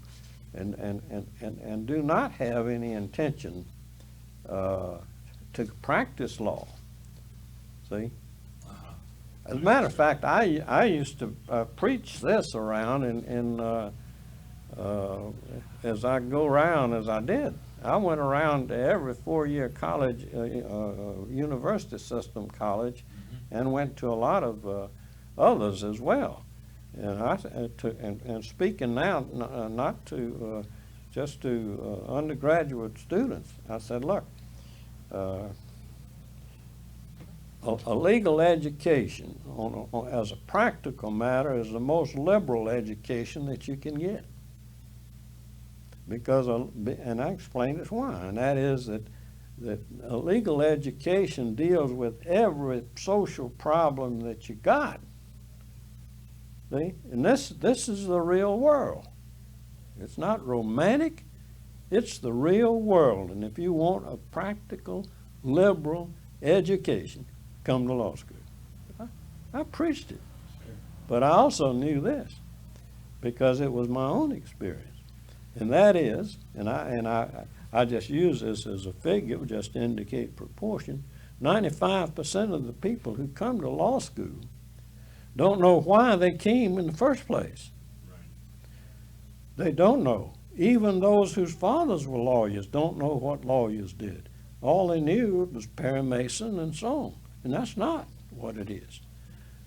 and do not have any intention to practice law. See? As a matter of fact, I used to preach this around, and as I go around, as I did, I went around to every four-year college, university system college, and went to a lot of others as well. And speaking now, not to just to undergraduate students, I said, look, a legal education, as a practical matter, is the most liberal education that you can get. Because, and I explained it why, and that is that a legal education deals with every social problem that you got. See? And this is the real world. It's not romantic, it's the real world. And if you want a practical, liberal education, come to law school. I preached it. But I also knew this, because it was my own experience. And that is, and I just use this as a figure just to indicate proportion, 95% of the people who come to law school don't know why they came in the first place. Right. They don't know. Even those whose fathers were lawyers don't know what lawyers did. All they knew was Perry Mason and so on. And that's not what it is.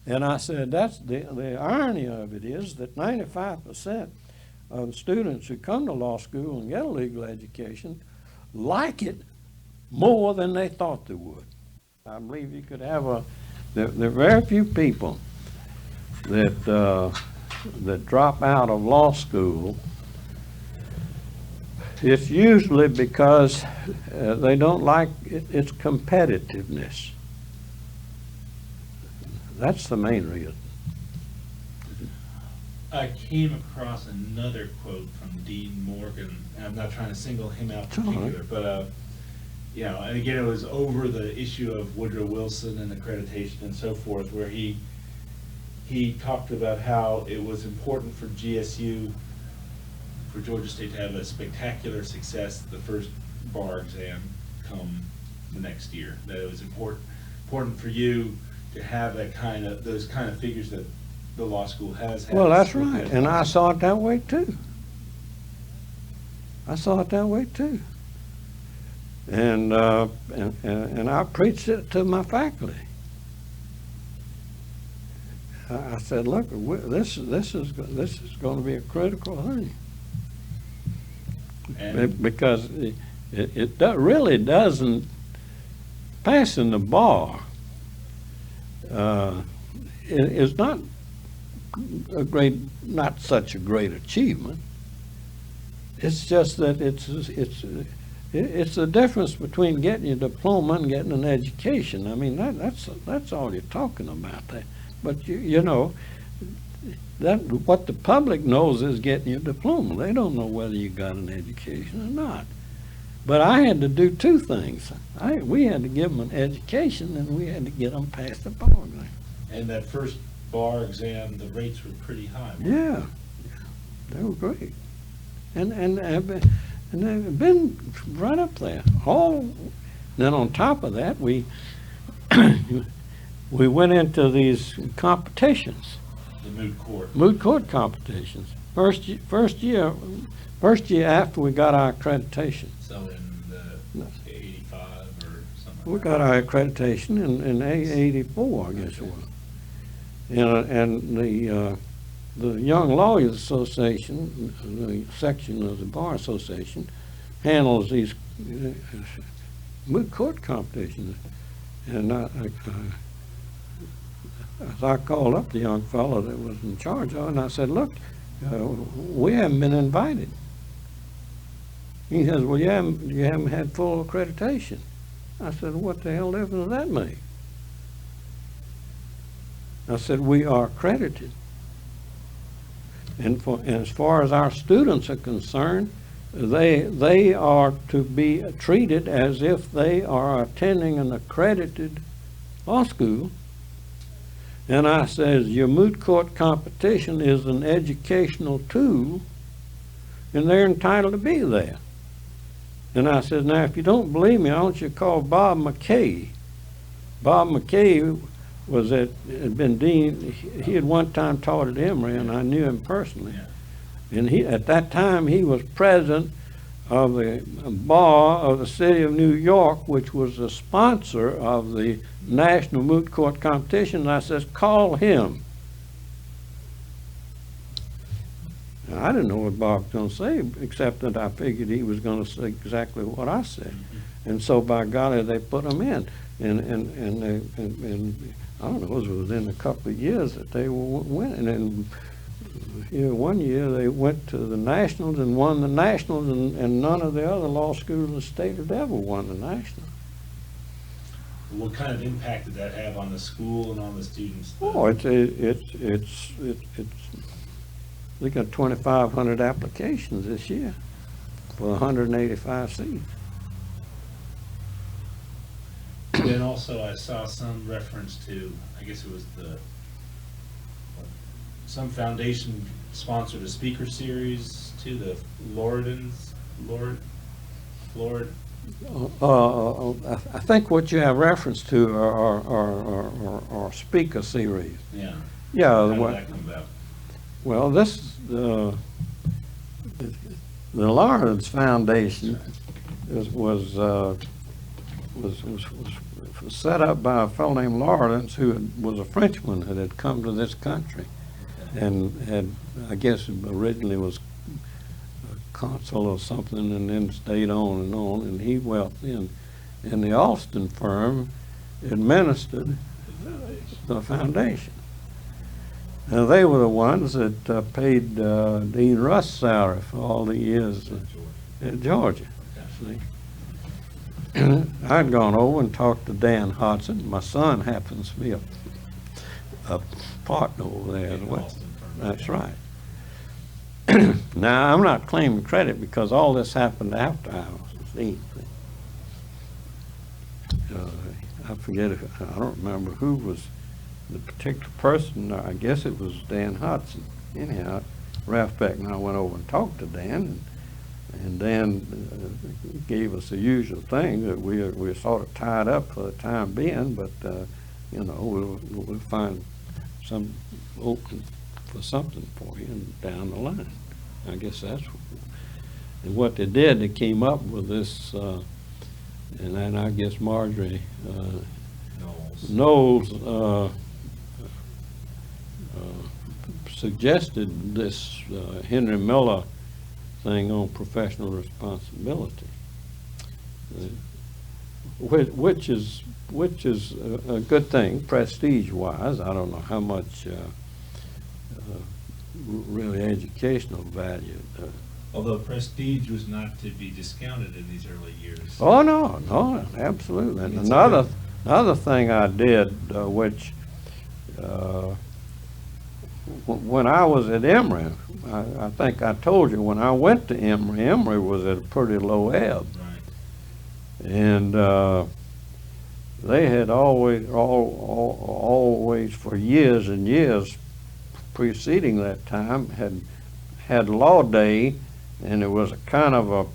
And I said, that's the irony of it is that 95% of the students who come to law school and get a legal education like it more than they thought they would. I believe you could have there are very few people that that drop out of law school. It's usually because they don't like its competitiveness. That's the main reason. I came across another quote from Dean Morgan, and I'm not trying to single him out It's all right. particular, but, you know, and again, it was over the issue of Woodrow Wilson and accreditation and so forth, where he talked about how it was important for GSU, for Georgia State to have a spectacular success the first bar exam come the next year. That it was important for you to have those kind of figures that the law school has had. Well, that's right, and I saw it that way too. I saw it that way too. And I preached it to my faculty. I said, look, this is going to be a critical thing. And Because really doesn't, passing the bar is not not such a great achievement. It's just that it's the difference between getting your diploma and getting an education. I mean, that's all you're talking about there. But you know, that what the public knows is getting your diploma. They don't know whether you got an education or not. But I had to do two things. We had to give them an education, and we had to get them past the bar exam. And that first bar exam, the rates were pretty high. Yeah, they were great, and they've been right up there. Then on top of that, we went into these competitions. The moot Moot court competitions. First year after we got our accreditation. So in the 85 or something. We got our accreditation in 84, I guess it was. And the Young Lawyers Association, the section of the Bar Association, handles these moot court competitions. And as I called up the young fellow that was in charge of it, and I said, look, we haven't been invited. He says, well, you haven't had full accreditation. I said, what the hell difference does that make? I said, we are accredited. And as far as our students are concerned, they are to be treated as if they are attending an accredited law school. And I says, your moot court competition is an educational tool, and they're entitled to be there. And I said, now, if you don't believe me, I want you to call Bob McKay. Bob McKay had been dean. He had one time taught at Emory, and I knew him personally. Yeah. And at that time, he was president of the bar of the city of New York, which was the sponsor of the National Moot Court Competition. And I says, call him. Now, I didn't know what Bob was going to say, except that I figured he was going to say exactly what I said. Mm-hmm. And so, by golly, they put him in. And I don't know, it was within a couple of years that they were winning. And one year they went to the Nationals and won the Nationals, and none of the other law schools in the state had ever won the Nationals. What kind of impact did that have on the school and on the students? Oh, we got 2,500 applications this year for 185 seats. Then also I saw some reference to, I guess it was some foundation sponsored a speaker series to the Loridans, I think what you have reference to are speaker series. Yeah. Yeah. How did that come about? Well, the Loridans Foundation was set up by a fellow named Loridans, who was a Frenchman that had come to this country, and had, I guess, originally was a consul or something, and then stayed on, and he wealthed in. And the Alston firm administered the foundation. Now, they were the ones that paid Dean Russ' salary for all the years in Georgia. See? I'd gone over and talked to Dan Hodson. My son happens to be a partner over there as well. That's right. Now, I'm not claiming credit because all this happened after I was dean. I forget if, I don't remember who was the particular person. I guess it was Dan Hodson. Anyhow, Ralph Beck and I went over and talked to Dan, and Dan gave us the usual thing that we're sort of tied up for the time being, but you know, we'll find some open for something for you down the line. I guess that's what they did. They came up with this, and then I guess Marjorie Knowles suggested this Henry Miller thing on professional responsibility, which is a good thing prestige-wise. I don't know how much really educational value. Although prestige was not to be discounted in these early years. Oh no, absolutely. And another thing I did, which when I was at Emory, I think I told you when I went to Emory, Emory was at a pretty low ebb. Right. And they had always for years and years preceding that time had Law Day, and it was a kind of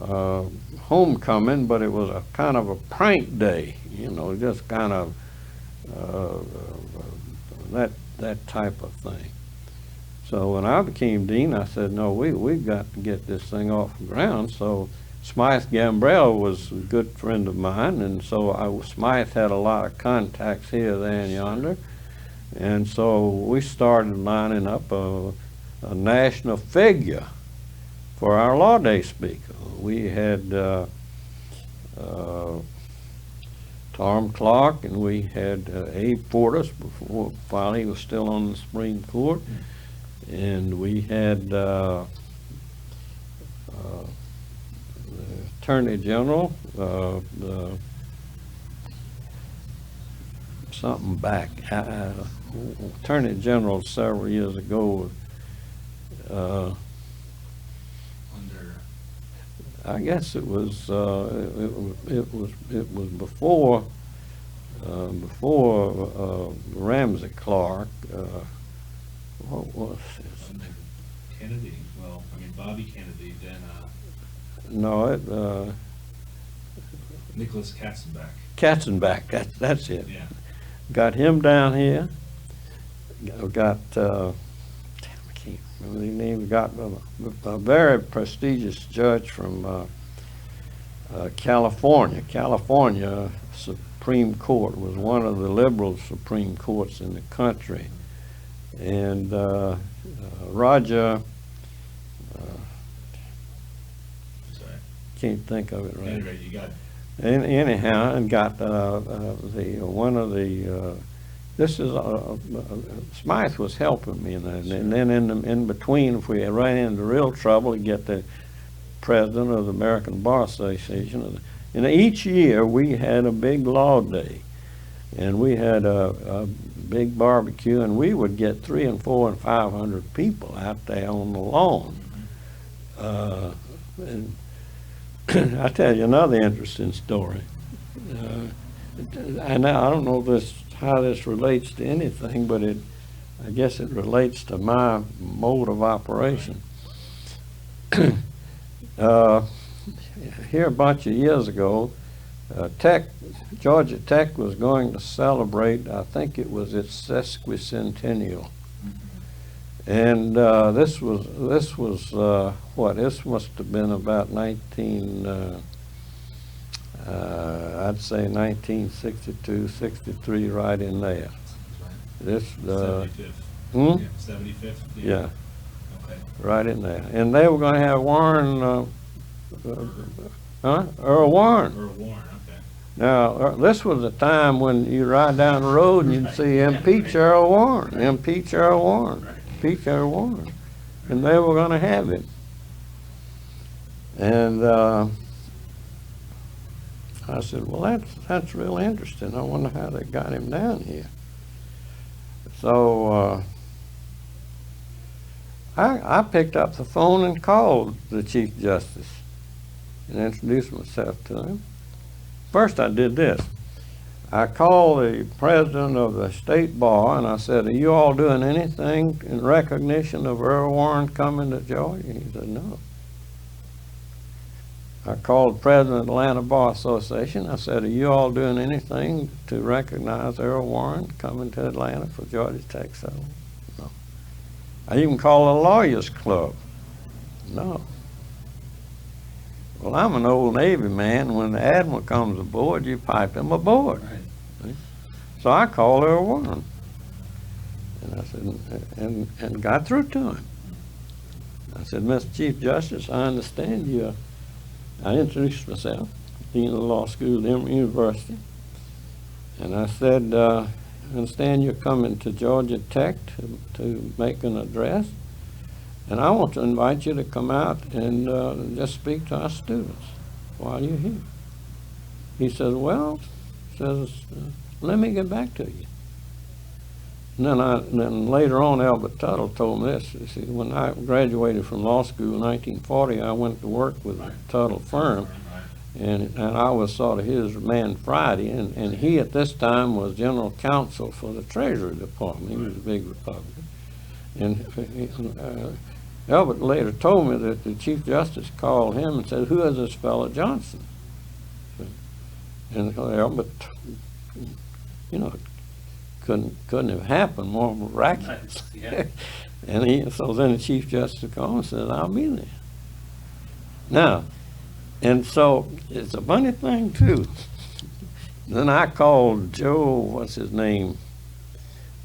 a homecoming, but it was a kind of a prank day, you know, just kind of that type of thing. So when I became dean, I said, no, we've got to get this thing off the ground. So Smythe Gambrell was a good friend of mine, and so Smythe had a lot of contacts here, there, and yonder. And so we started lining up a national figure for our Law Day speaker. We had Tom Clark, and we had Abe Fortas while he was still on the Supreme Court, and we had the Attorney General, something back. Attorney General several years ago. I guess it was before Ramsey Clark. What was his name? Kennedy. Well, I mean Bobby Kennedy. Then no, Nicholas Katzenbach. Katzenbach. That's it. Yeah. Got him down here. Got I can't remember the name. Got a very prestigious judge from California. California Supreme Court was one of the liberal Supreme Courts in the country, and Roger. Can't think of it right. Anyway, you got. Anyhow, and got one of the. This is Smythe was helping me in that, sure. And then in between, if we ran into real trouble, we get the president of the American Bar Association. And each year we had a big law day, and we had a big barbecue, and we would get 300 and 400 and 500 people out there on the lawn. And I'll tell you another interesting story. And I don't know how this relates to anything, but I guess it relates to my mode of operation. Here a bunch of years ago, Georgia Tech was going to celebrate, I think it was its sesquicentennial. And this was what? This must have been about I'd say 1962, 63, right in there. This 75th. Hmm? Yeah, 75th. Yeah. Okay. Right in there. And they were going to have Warren, Earl Warren. Earl Warren. Okay. Now, this was a time when you ride down the road and you'd see impeach Earl Warren, impeach Earl Warren, impeach Earl Warren. And they were going to have him. And I said, well, that's real interesting. I wonder how they got him down here. So I picked up the phone and called the Chief Justice and introduced myself to him. First I did this. I called the president of the state bar and I said, are you all doing anything in recognition of Earl Warren coming to Georgia? He said, no. I called the president of the Atlanta Bar Association. I said, are you all doing anything to recognize Earl Warren coming to Atlanta for Georgia Tech sale? No. I even called a lawyers club. No. Well, I'm an old Navy man. When the admiral comes aboard, you pipe him aboard. Right. So I called Earl Warren. And I said, and got through to him. I said, Mr. Chief Justice, I understand you. I introduced myself, Dean of the Law School at Emory University. And I said, I understand you're coming to Georgia Tech to make an address. And I want to invite you to come out and just speak to our students while you're here. He says, well, let me get back to you. And then later on, Albert Tuttle told me this. You see, when I graduated from law school in 1940, I went to work with the Tuttle firm, and I was sort of his man Friday, and he at this time was general counsel for the Treasury Department. He was a big Republican. And Albert later told me that the Chief Justice called him and said, who is this fellow Johnson? And Albert, you know, couldn't have happened more miraculous. Yeah. And so then the Chief Justice called and said, I'll be there. Now, and so it's a funny thing too. Then I called Joe, what's his name,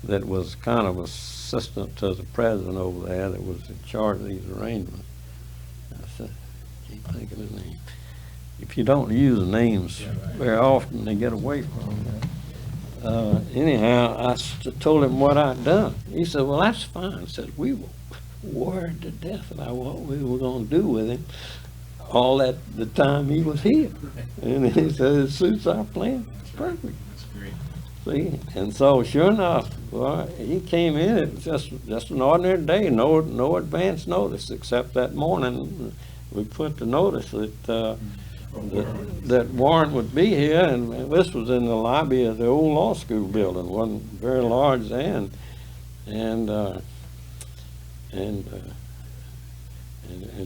that was kind of assistant to the president over there that was in charge of these arrangements. I said, I can't think of his name. If you don't use names very often, they get away from you. Anyhow, I told him what I'd done. He said, well, that's fine. I said, we were worried to death about what we were going to do with him all at the time he was here. And he said, it suits our plan. It's perfect. That's great. See, and so sure enough, well, he came in. It was just an ordinary day, no advance notice, except that morning we put the notice that that Warren would be here, and this was in the lobby of the old law school building. Wasn't very large then, and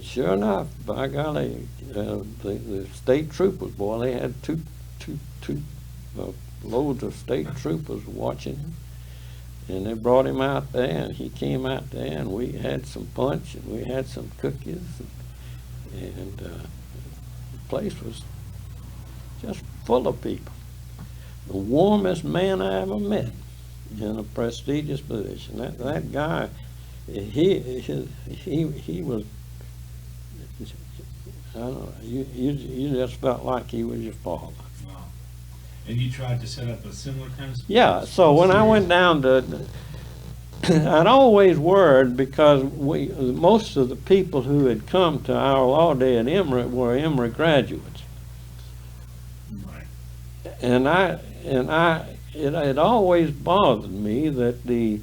sure enough, by golly, the state troopers, boy, they had two loads of state troopers watching him, and they brought him out there, and he came out there, and we had some punch, and we had some cookies, and the place was just full of people. The warmest man I ever met in a prestigious position. That guy, he was, I don't know, you just felt like he was your father. Wow. And you tried to set up a similar kind of... Yeah, so when I went down to, I'd always worried because most of the people who had come to our law day at Emory were Emory graduates. Right. And it always bothered me that the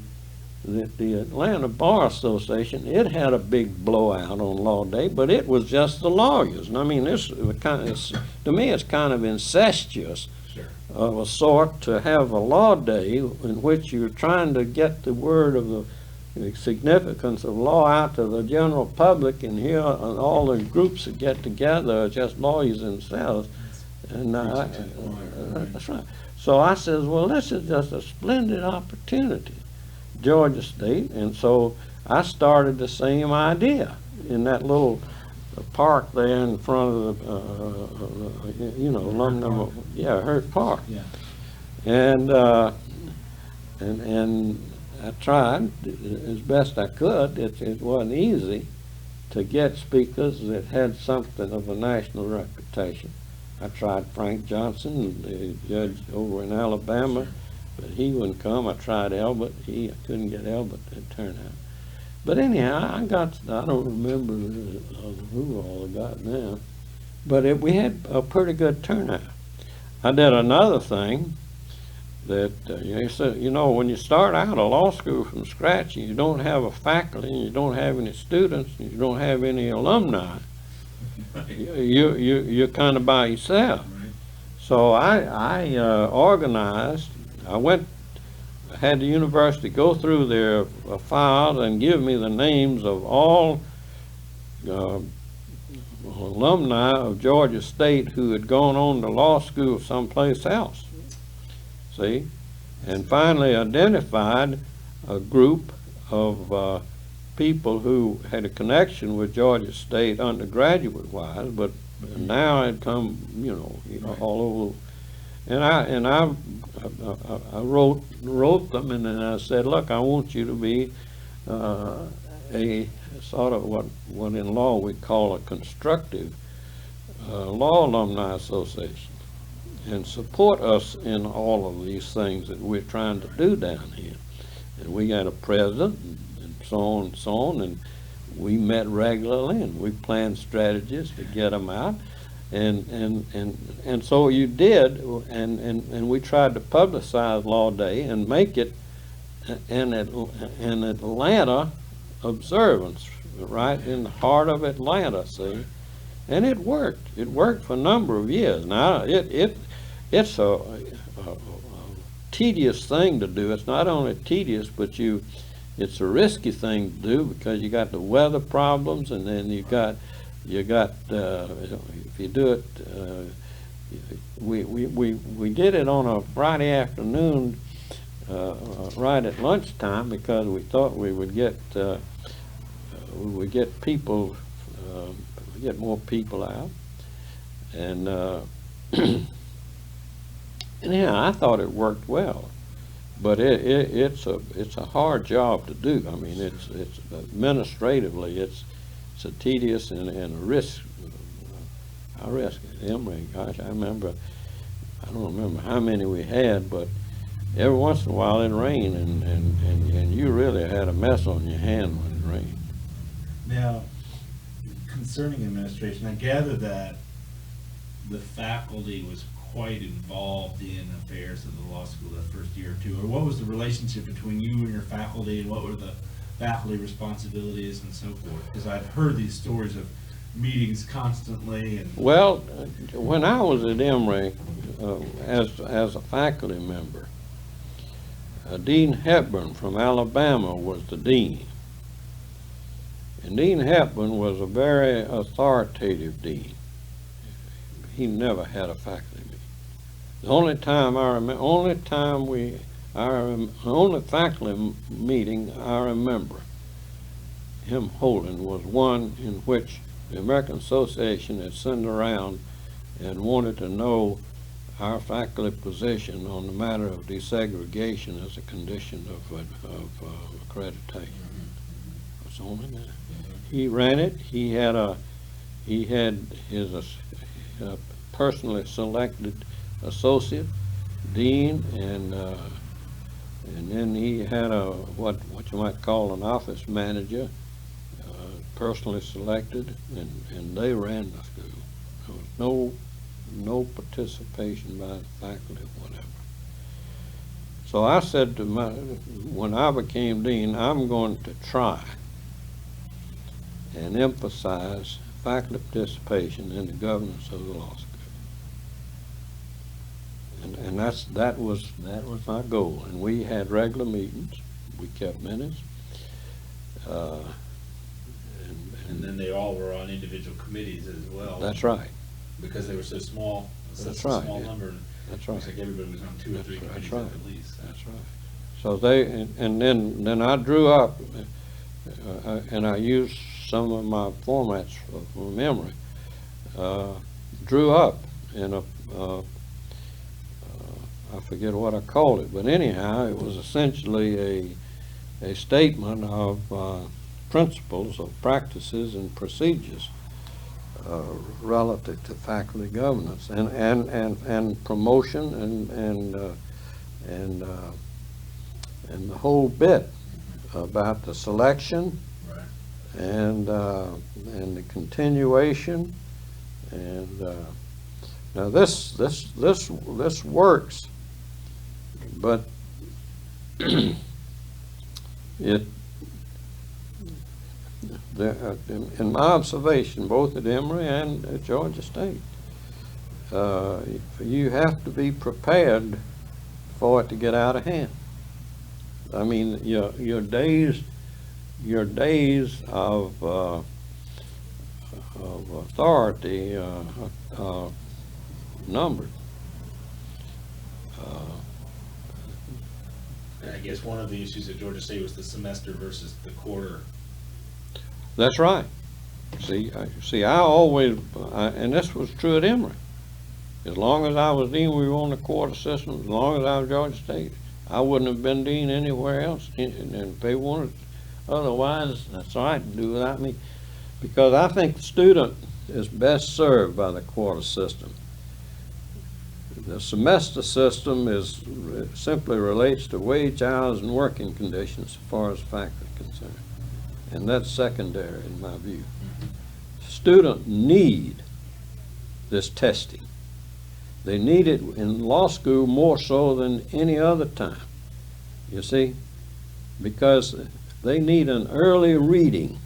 Atlanta Bar Association, it had a big blowout on law day, but it was just the lawyers. And I mean, this kind of, to me, it's kind of incestuous. Sure. Of a sort to have a law day in which you're trying to get the word of the significance of law out to the general public, and here all the groups that get together are just lawyers themselves. And that's right. So I says, well, this is just a splendid opportunity, Georgia State, and so I started the same idea in that little park there in front of the, alumni, Hurt Park. Yeah. And I tried as best I could. It wasn't easy to get speakers that had something of a national reputation. I tried Frank Johnson, the judge over in Alabama, but he wouldn't come. I tried Elbert. I couldn't get Elbert to turn out. But anyhow, I don't remember who all I got now. But we had a pretty good turnout. I did another thing that, you know, when you start out a law school from scratch, and you don't have a faculty, and you don't have any students, and you don't have any alumni, you're kind of by yourself. Right. So I organized. I had the university go through their files and give me the names of all alumni of Georgia State who had gone on to law school someplace else. See? And finally identified a group of people who had a connection with Georgia State undergraduate-wise, but now had come, you know, all over. And I wrote them, and then I said, look, I want you to be a sort of what in law we call a constructive law alumni association, and support us in all of these things that we're trying to do down here. And we got a president, and so on and so on, and we met regularly, and we planned strategies to get them out. And so you did, and we tried to publicize Law Day and make it an Atlanta observance, right in the heart of Atlanta, see? And it worked. It worked for a number of years. Now, it's a tedious thing to do. It's not only tedious, but it's a risky thing to do because you got the weather problems, and then you got if you do it, we did it on a Friday afternoon right at lunchtime because we thought we would get people, get more people out, and anyhow, I thought it worked well, but it's a hard job to do. I mean, it's administratively it's a tedious and a risk. I risk Emory. Gosh, I don't remember how many we had, but every once in a while it rained, and you really had a mess on your hand when it rained. Now, concerning administration, I gather that the faculty was quite involved in affairs of the law school that first year or two. Or what was the relationship between you and your faculty, and what were the faculty responsibilities and so forth? Because I've heard these stories of meetings constantly. And well, when I was at Emory as a faculty member, Dean Hepburn from Alabama was the dean. And Dean Hepburn was a very authoritative dean. He never had a faculty meeting. The only time I remember, only faculty meeting I remember him holding was one in which the American Association had sent around and wanted to know our faculty position on the matter of desegregation as a condition of accreditation. That's only that. He ran it. He had his personally selected associate dean, and then he had what you might call an office manager, personally selected, and they ran the school. There was no participation by the faculty, whatever. So I said when I became dean, I'm going to try and emphasize faculty participation in the governance of the law school. And that was my goal. And we had regular meetings. We kept minutes. and then they all were on individual committees as well. That's right. Because they were so small. Such That's a right, small yeah. number. That's right. Looks like everybody was on 2 or 3 committees right. at least. That's right. So and then I drew up, and I used some of my formats from memory. Drew up in I forget what I called it, but anyhow, it was essentially a statement of principles, of practices and procedures relative to faculty governance and promotion and the whole bit about the selection and the continuation and now this works, but it in my observation, both at Emory and at Georgia State, you have to be prepared for it to get out of hand. I mean, your days of authority are numbered. I guess one of the issues at Georgia State was the semester versus the quarter. That's right. I always, and this was true at Emory. As long as I was dean, we were on the quarter system. As long as I was Georgia State, I wouldn't have been dean anywhere else. And if they wanted otherwise, that's all right to do without me. Because I think the student is best served by the quarter system. The semester system simply relates to wage, hours, and working conditions as far as faculty is concerned. And that's secondary in my view. Students need this testing. They need it in law school more so than any other time, you see, because they need an early reading.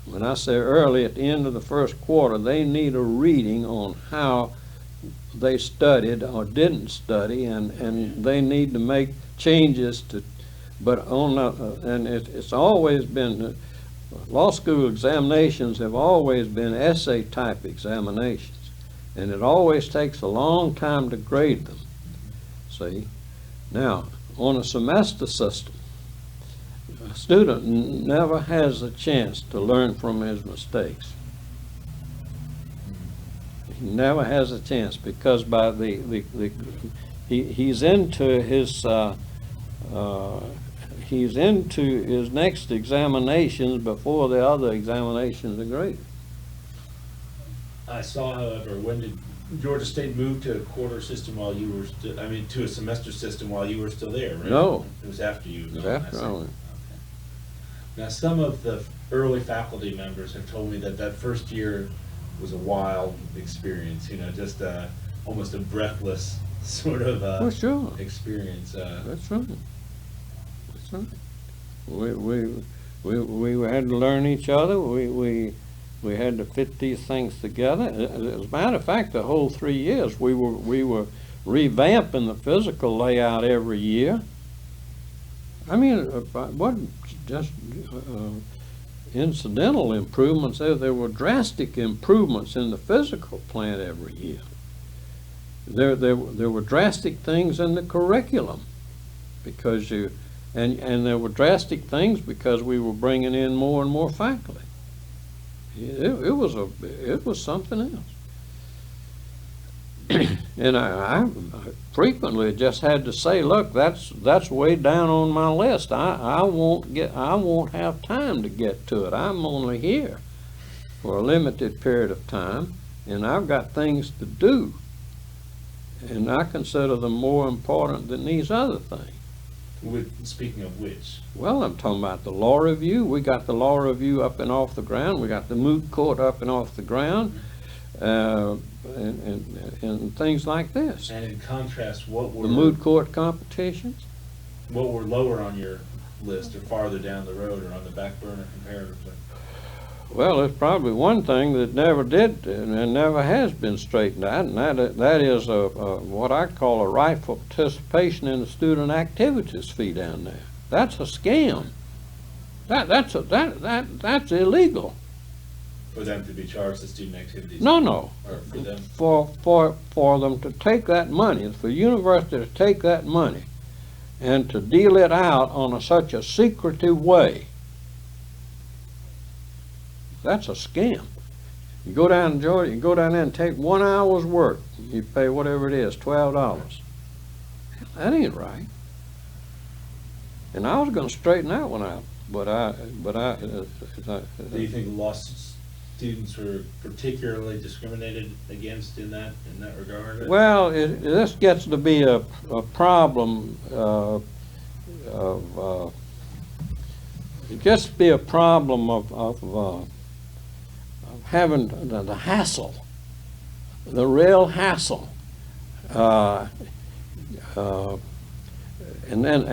When I say early, at the end of the first quarter, they need a reading on how they studied or didn't study, and they need to make changes to. But and it's always been, law school examinations have always been essay type examinations, and it always takes a long time to grade them. See, now on a semester system, a student never has a chance to learn from his mistakes. He never has a chance because by he's into his he's into his next examinations before the other examinations are graded. I saw, however, when did Georgia State move to a quarter system while you were still, to a semester system while you were still there, right? No. It was after you. It was after I went. Okay. Now, some of the early faculty members have told me that first year was a wild experience, just almost a breathless sort of Well, sure. experience. That's right. That's right. We had to learn each other. We had to fit these things together. As a matter of fact, the whole 3 years we were revamping the physical layout every year. I mean, it wasn't just incidental improvements. There were drastic improvements in the physical plant every year. There were drastic things in the curriculum because and there were drastic things because we were bringing in more and more faculty. It was something else. And I frequently just had to say, look, that's way down on my list. I won't have time to get to it. I'm only here for a limited period of time, and I've got things to do, and I consider them more important than these other things. Speaking of which? Well, I'm talking about the law review. We got the law review up and off the ground. We got the moot court up and off the ground. And things like this. And in contrast, what were the moot court competitions? What were lower on your list, or farther down the road, or on the back burner comparatively? Well, there's probably one thing that never did and never has been straightened out, and that is what I call a right for participation in the student activities fee down there. That's a scam. That's illegal. For them to be charged the student activities? No. Or for them? For them to take that money, for the university to take that money and to deal it out on such a secretive way. That's a scam. You go down to Georgia, you go down there and take 1 hour's work. You pay whatever it is, $12. That ain't right. And I was going to straighten that one out, but I. Do you think the law students were particularly discriminated against in that regard? Well, this gets to be a problem it gets to be a problem of having the hassle, the real hassle, and then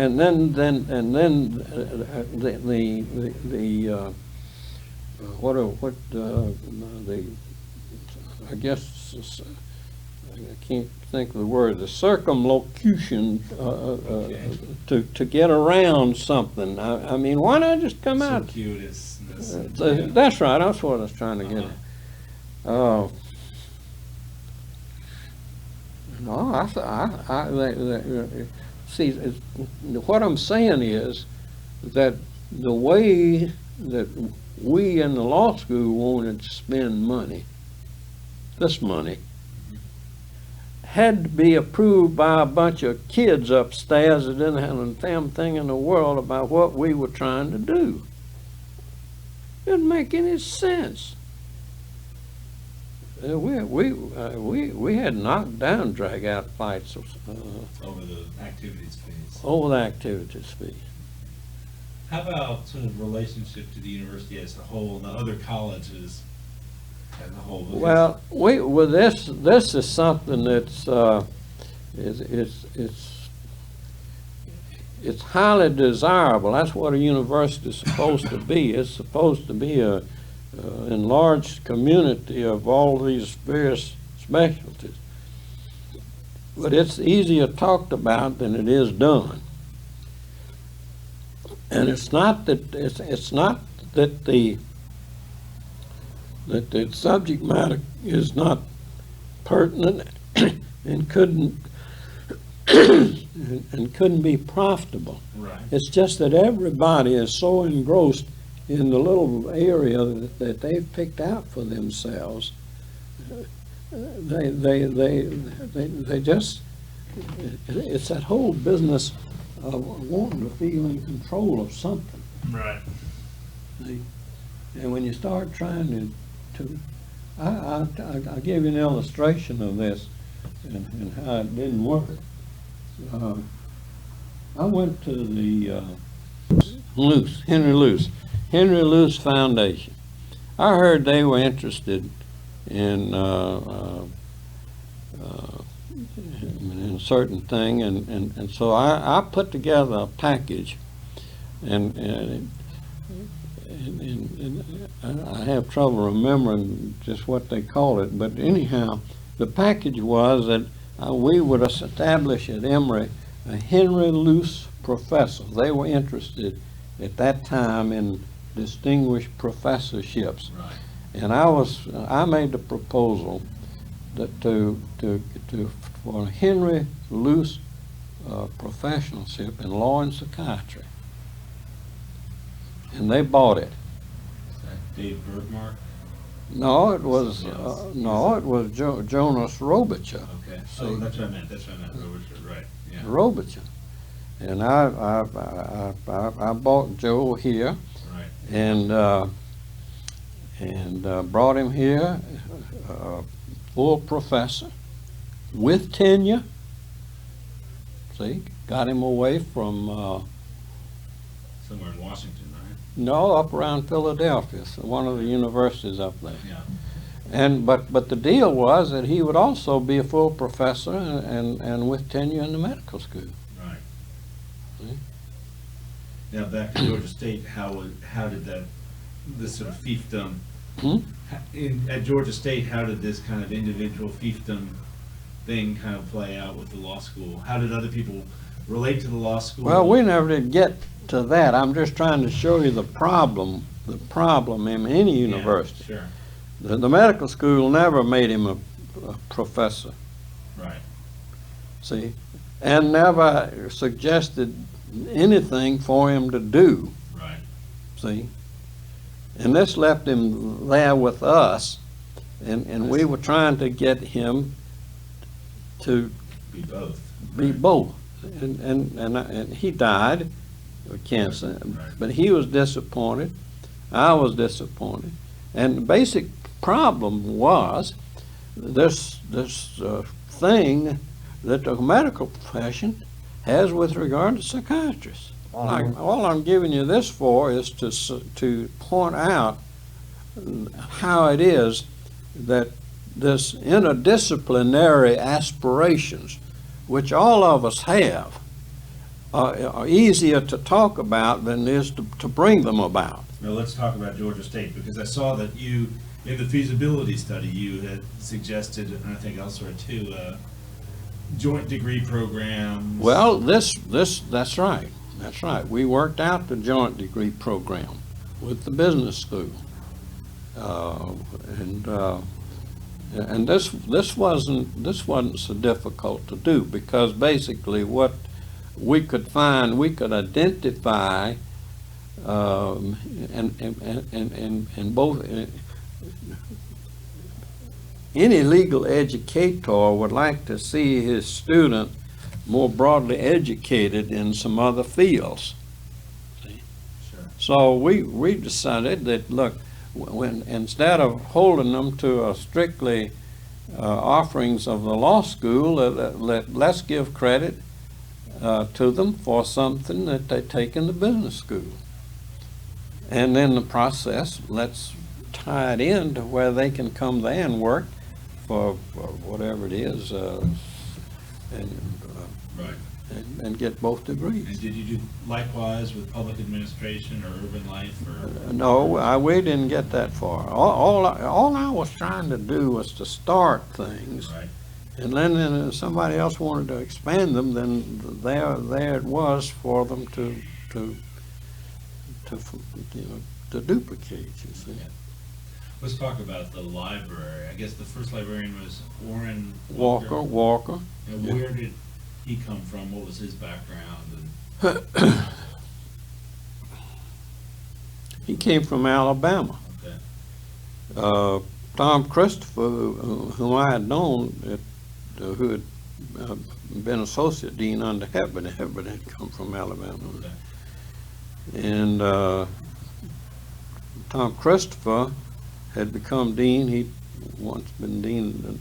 I guess I can't think of the word, the circumlocution to get around something. I mean, why not just come out? Circuitousness. That's right. That's what I was trying to get at. No, see, what I'm saying is that the way that we in the law school wanted to spend money, this money, had to be approved by a bunch of kids upstairs that didn't have a damn thing in the world about what we were trying to do. Didn't make any sense. We had knocked down drag-out fights Over the activities phase. over the activities fee. How about sort of relationship to the university as a whole and the other colleges as a whole? Well, this is something that's it's highly desirable. That's what a university is supposed to be. It's supposed to be a enlarged community of all these various specialties. But it's easier talked about than it is done. And it's not that the subject matter is not pertinent and couldn't be profitable. Right. It's just that everybody is so engrossed in the little area that they've picked out for themselves. They just, it's that whole business of wanting to feel in control of something. Right. See? And when you start trying to I'll give you an illustration of this and how it didn't work. I went to the Henry Luce Foundation. I heard they were interested in certain thing, and so I put together a package, and I have trouble remembering just what they call it, but anyhow, the package was that we would establish at Emory a Henry Luce professor. They were interested at that time in distinguished professorships. Right. And I made the proposal that for a Henry Luce professorship in law and psychiatry. And they bought it. Is that Dave Bergmark? No, it was Somebody else? Jonas Robicha. Okay. See? Oh, that's what I meant. Right. Yeah. Robicha. And I bought Joe here. Right. And brought him here, full professor, with tenure. See, got him away from, Somewhere in Washington, right? no, up around Philadelphia, so one of the universities up there. Yeah. And but the deal was that he would also be a full professor and with tenure in the medical school. Right. See? Now back to Georgia State, how did this sort of fiefdom at Georgia State? How did this kind of individual fiefdom thing kind of play out with the law school? How did other people relate to the law school? Well, we never did get to that. I'm just trying to show you the problem in any university. Yeah, sure. The medical school never made him a professor. Right. See, and never suggested anything for him to do. Right. See, and this left him there with us, and we were trying to get him to Be both. be both. And he died of cancer, Right. but he was disappointed. I was disappointed, And the basic problem was this thing that the medical profession has with regard to psychiatrists. All I'm giving you this for is to point out how it is that this interdisciplinary aspirations, which all of us have, are easier to talk about than it is to bring them about. Now let's talk about Georgia State, because I saw that you, in the feasibility study, you had suggested, and I think elsewhere too, joint degree programs. Well, that's right. That's right. We worked out the joint degree program with the business school, and this wasn't so difficult to do, because basically what we could find, we could identify, and both. Any legal educator would like to see his student more broadly educated in some other fields. See? Sure. So we decided that, look, when instead of holding them to a strictly offerings of the law school, let's give credit to them for something that they take in the business school. And in the process, let's tie it in to where they can come there and work for whatever it is, and get both degrees. And did you do likewise with public administration or urban life? Or? No, we didn't get that far. All I was trying to do was to start things, Right. and then if somebody else wanted to expand them, then there it was for them to duplicate. You see. Yeah. Let's talk about the library. I guess the first librarian was Warren Walker. And Yeah. where did he come from? What was his background? And, He came from Alabama. okay. Tom Christopher, whom I had known, who had been associate dean under Hebert had come from Alabama. Okay. And Tom Christopher had become dean. He'd once been dean.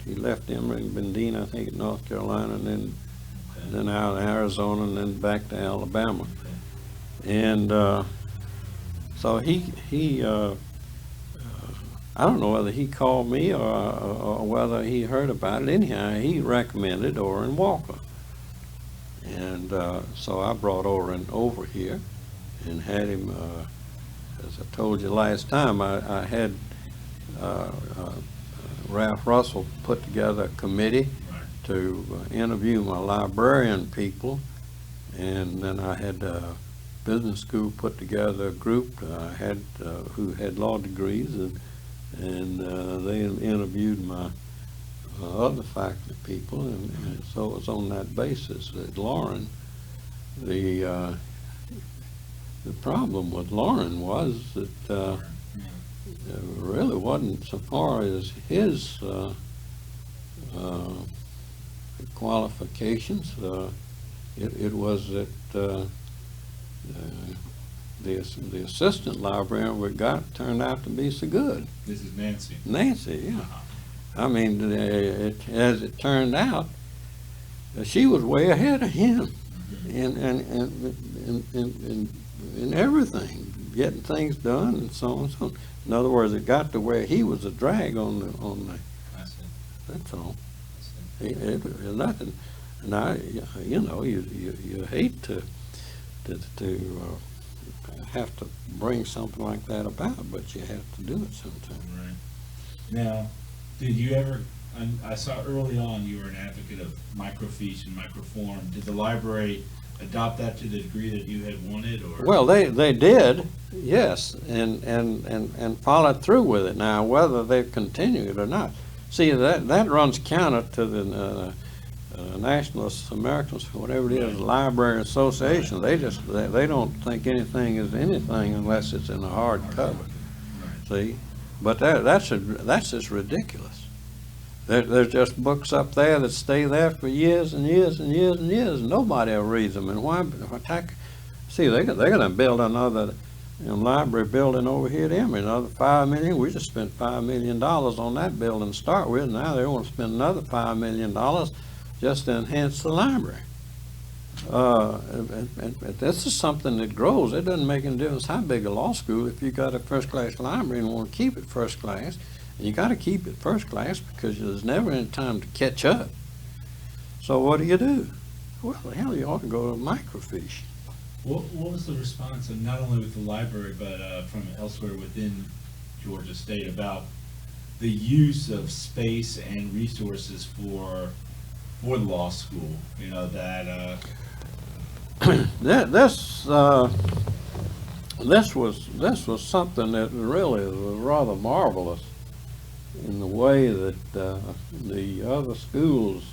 He left Emory and been dean, I think, at North Carolina, and then out in Arizona, and then back to Alabama. Okay. And so he I don't know whether he called me or whether he heard about it. Anyhow, he recommended Orrin Walker. And so I brought Orrin over here and had him, as I told you last time, I had Ralph Russell put together a committee Right. to interview my librarian people, and then I had business school put together a group I had who had law degrees, and they interviewed my other faculty people, and so it was on that basis that Lauren, the problem with Lauren was that it really wasn't so far as his qualifications. It was that the assistant librarian we got turned out to be so good. This is Nancy. Nancy, yeah. Uh-huh. I mean, as it turned out, she was way ahead of him in everything, getting things done and so on and so on. In other words, it got to where he was a drag on the. I see. That's all. I see. It was nothing. And you hate to have to bring something like that about, but you have to do it sometime. Right. Now, did you ever, I saw early on you were an advocate of microfiche and microform. Did the library adopt that to the degree that you had wanted, or? Well, they did, yes, and followed through with it. Now, whether they've continued or not, see, that runs counter to the Nationalist Americans, whatever it is, Library Association. They don't think anything is anything unless it's in a hard cover. Right. See, but that's just ridiculous. There's just books up there that stay there for years and years and years and years, and nobody ever reads them. And why? See, they're going to build another And library building over here at Emory, another $5 million. We just spent $5 million on that building to start with. Now they want to spend another $5 million just to enhance the library. And this is something that grows. It doesn't make any difference how big a law school. If you got a first-class library and want to keep it first class, and you got to keep it first class because there's never any time to catch up. So what do? Well, hell, you ought to go to microfiche. What was the response, and not only with the library, but from elsewhere within Georgia State, about the use of space and resources for the law school? You know, that This was something that really was rather marvelous in the way that the other schools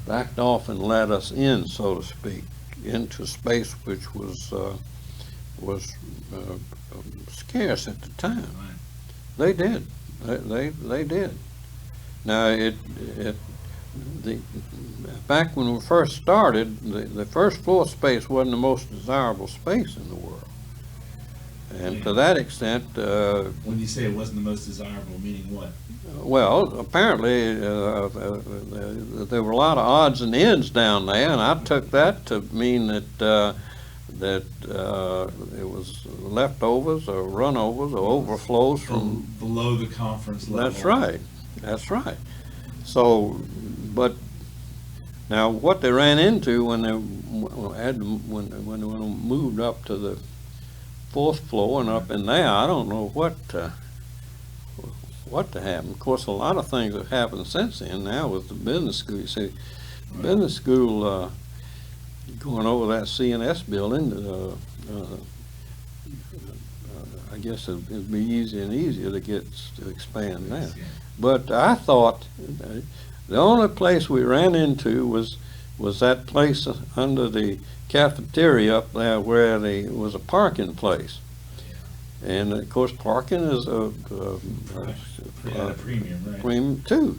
backed off and let us in, so to speak, into space which was scarce at the time. They did. They did. Now back when we first started, the first floor space wasn't the most desirable space in the world, and to that extent. When you say it wasn't the most desirable, meaning what? Well, apparently there were a lot of odds and ends down there, and I took that to mean that it was leftovers or runovers or overflows from below the conference level. That's right. That's right. So, but now what they ran into when they moved up to the fourth floor and up in there, I don't know what happened. Of course, a lot of things have happened since then. Now with the business school, you see, Right. business school going over that CNS building. I guess it'd be easier and easier to expand now. Yeah. But I thought the only place we ran into was that place under the cafeteria up there where there was a parking place. And of course, parking is a premium, right? premium too.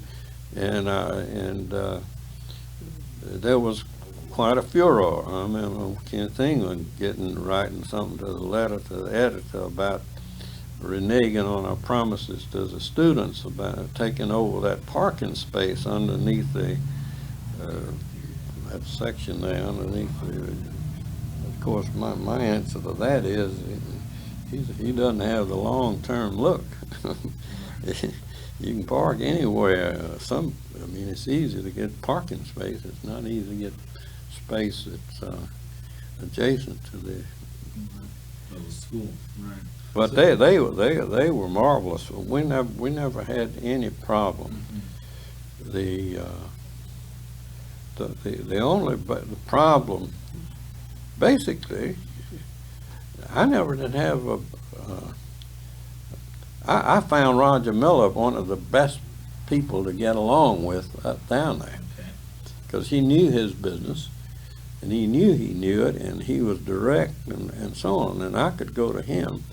And there was quite a furor. I remember Kenneth England writing something to the editor about reneging on our promises to the students about taking over that parking space underneath the that section there underneath the. Of course, my answer to that is he doesn't have the long-term look. You can park anywhere. I mean, it's easy to get parking space. It's not easy to get space that's adjacent to the school, right? But So- they were marvelous. We never had any problem. Mhm. The only the problem, basically, I never did have I found Roger Miller one of the best people to get along with up down there, Okay. because he knew his business, and he knew it, and he was direct and so on, and I could go to him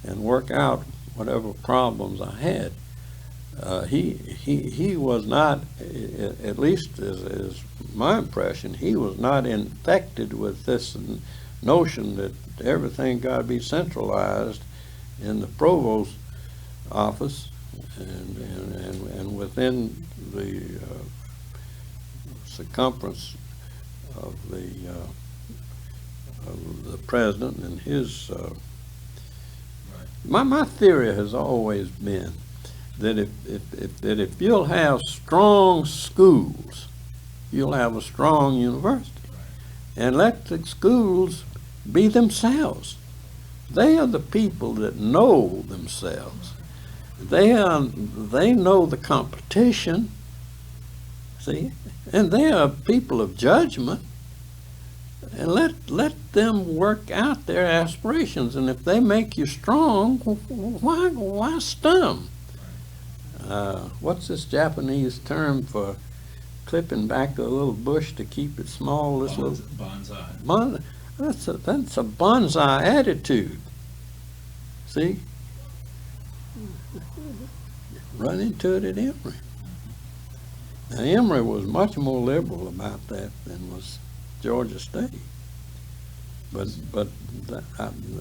and work out whatever problems I had. He was not, at least as my impression, he was not infected with this notion that everything got to be centralized in the provost office and within the circumference of the president and his. My theory has always been that if you'll have strong schools, you'll have a strong university, and let the schools be themselves. They are the people that know themselves. They know the competition, see, and they are people of judgment. And let them work out their aspirations. And if they make you strong, why stun them? What's this Japanese term for clipping back a little bush to keep it small? This little Bonsai. That's a bonsai attitude. See? Run into it at Emory. Now, Emory was much more liberal about that than was Georgia State. But But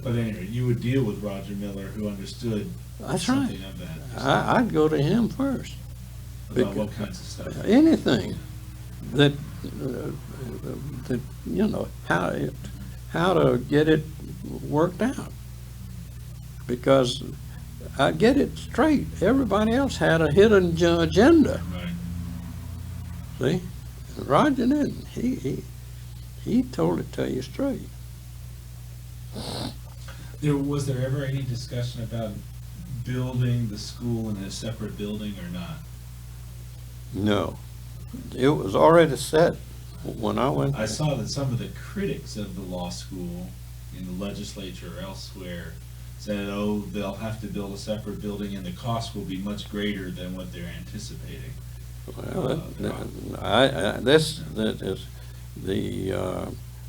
anyway, you would deal with Roger Miller, who understood that's right. something of that. I'd go to him first. About what kinds of stuff? Anything that you know, how to get it worked out, because I get it straight. Everybody else had a hidden agenda. Right. See, Roger didn't. He told it to you straight. Was there ever any discussion about building the school in a separate building or not? No, it was already set when I went. I saw that some of the critics of the law school in the legislature or elsewhere said, oh, they'll have to build a separate building and the cost will be much greater than what they're anticipating. Well,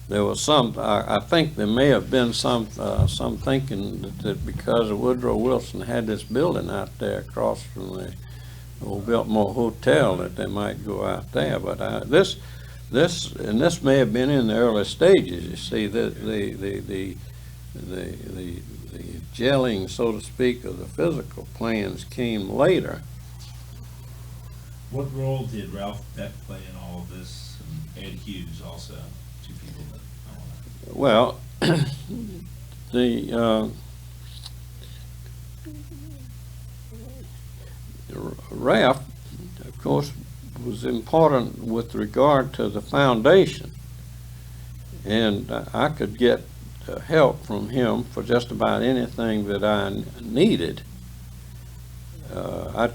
there was some. I think there may have been some thinking that because of Woodrow Wilson had this building out there across from the old Biltmore Hotel, that they might go out there. But this may have been in the early stages. You see, the gelling, so to speak, of the physical plans came later. What role did Ralph Beck play in all of this, and Ed Hughes also, two people that I want Well, Ralph, of course, was important with regard to the foundation, and I could get help from him for just about anything that I needed. I'm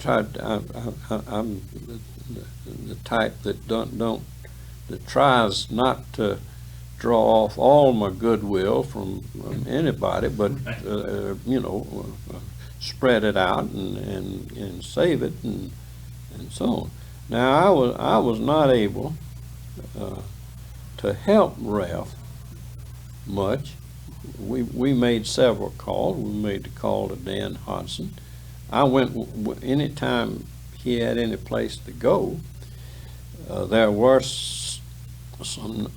the type that that tries not to draw off all my goodwill from anybody, but you know, spread it out and save it and so on. Now I was not able to help Ralph much. We made several calls. We made the call to Dan Hodson. I went anytime he had any place to go. There were some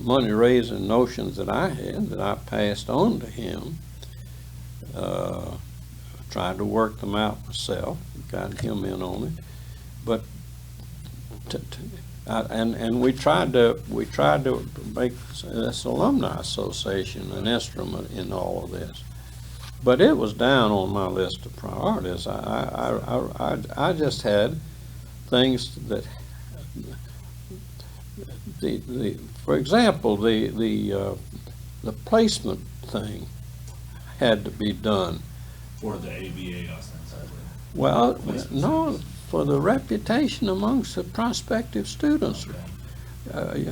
money raising notions that I had that I passed on to him. Tried to work them out myself, got him in on it, but and we tried to make this alumni association an instrument in all of this, but it was down on my list of priorities. I just had things that for example, the placement thing had to be done. for the ABA ostensibly. Well, no, for the reputation amongst the prospective students. Okay.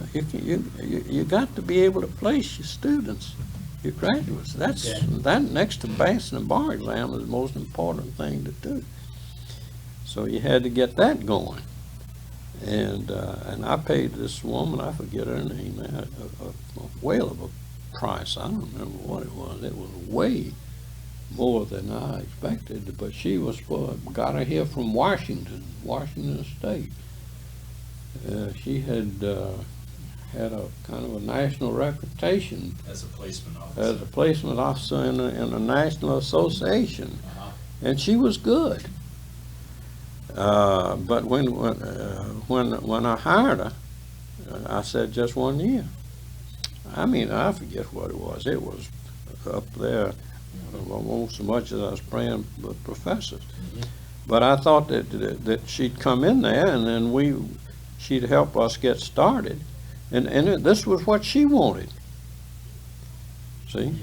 You got to be able to place your students, your graduates. That next to passing the bar exam is the most important thing to do. So you had to get that going. And I paid this woman, I forget her name, a whale of a price. I don't remember what it was. It was way more than I expected, but she was got her here from Washington State. She had had a kind of a national reputation As a placement officer. as a placement officer in a national association, and she was good. But when I hired her, I said just 1 year. I mean, I forget what it was. It was up there, almost as much as I was praying with professors. But I thought that she'd come in there and then she'd help us get started, and this was what she wanted. See,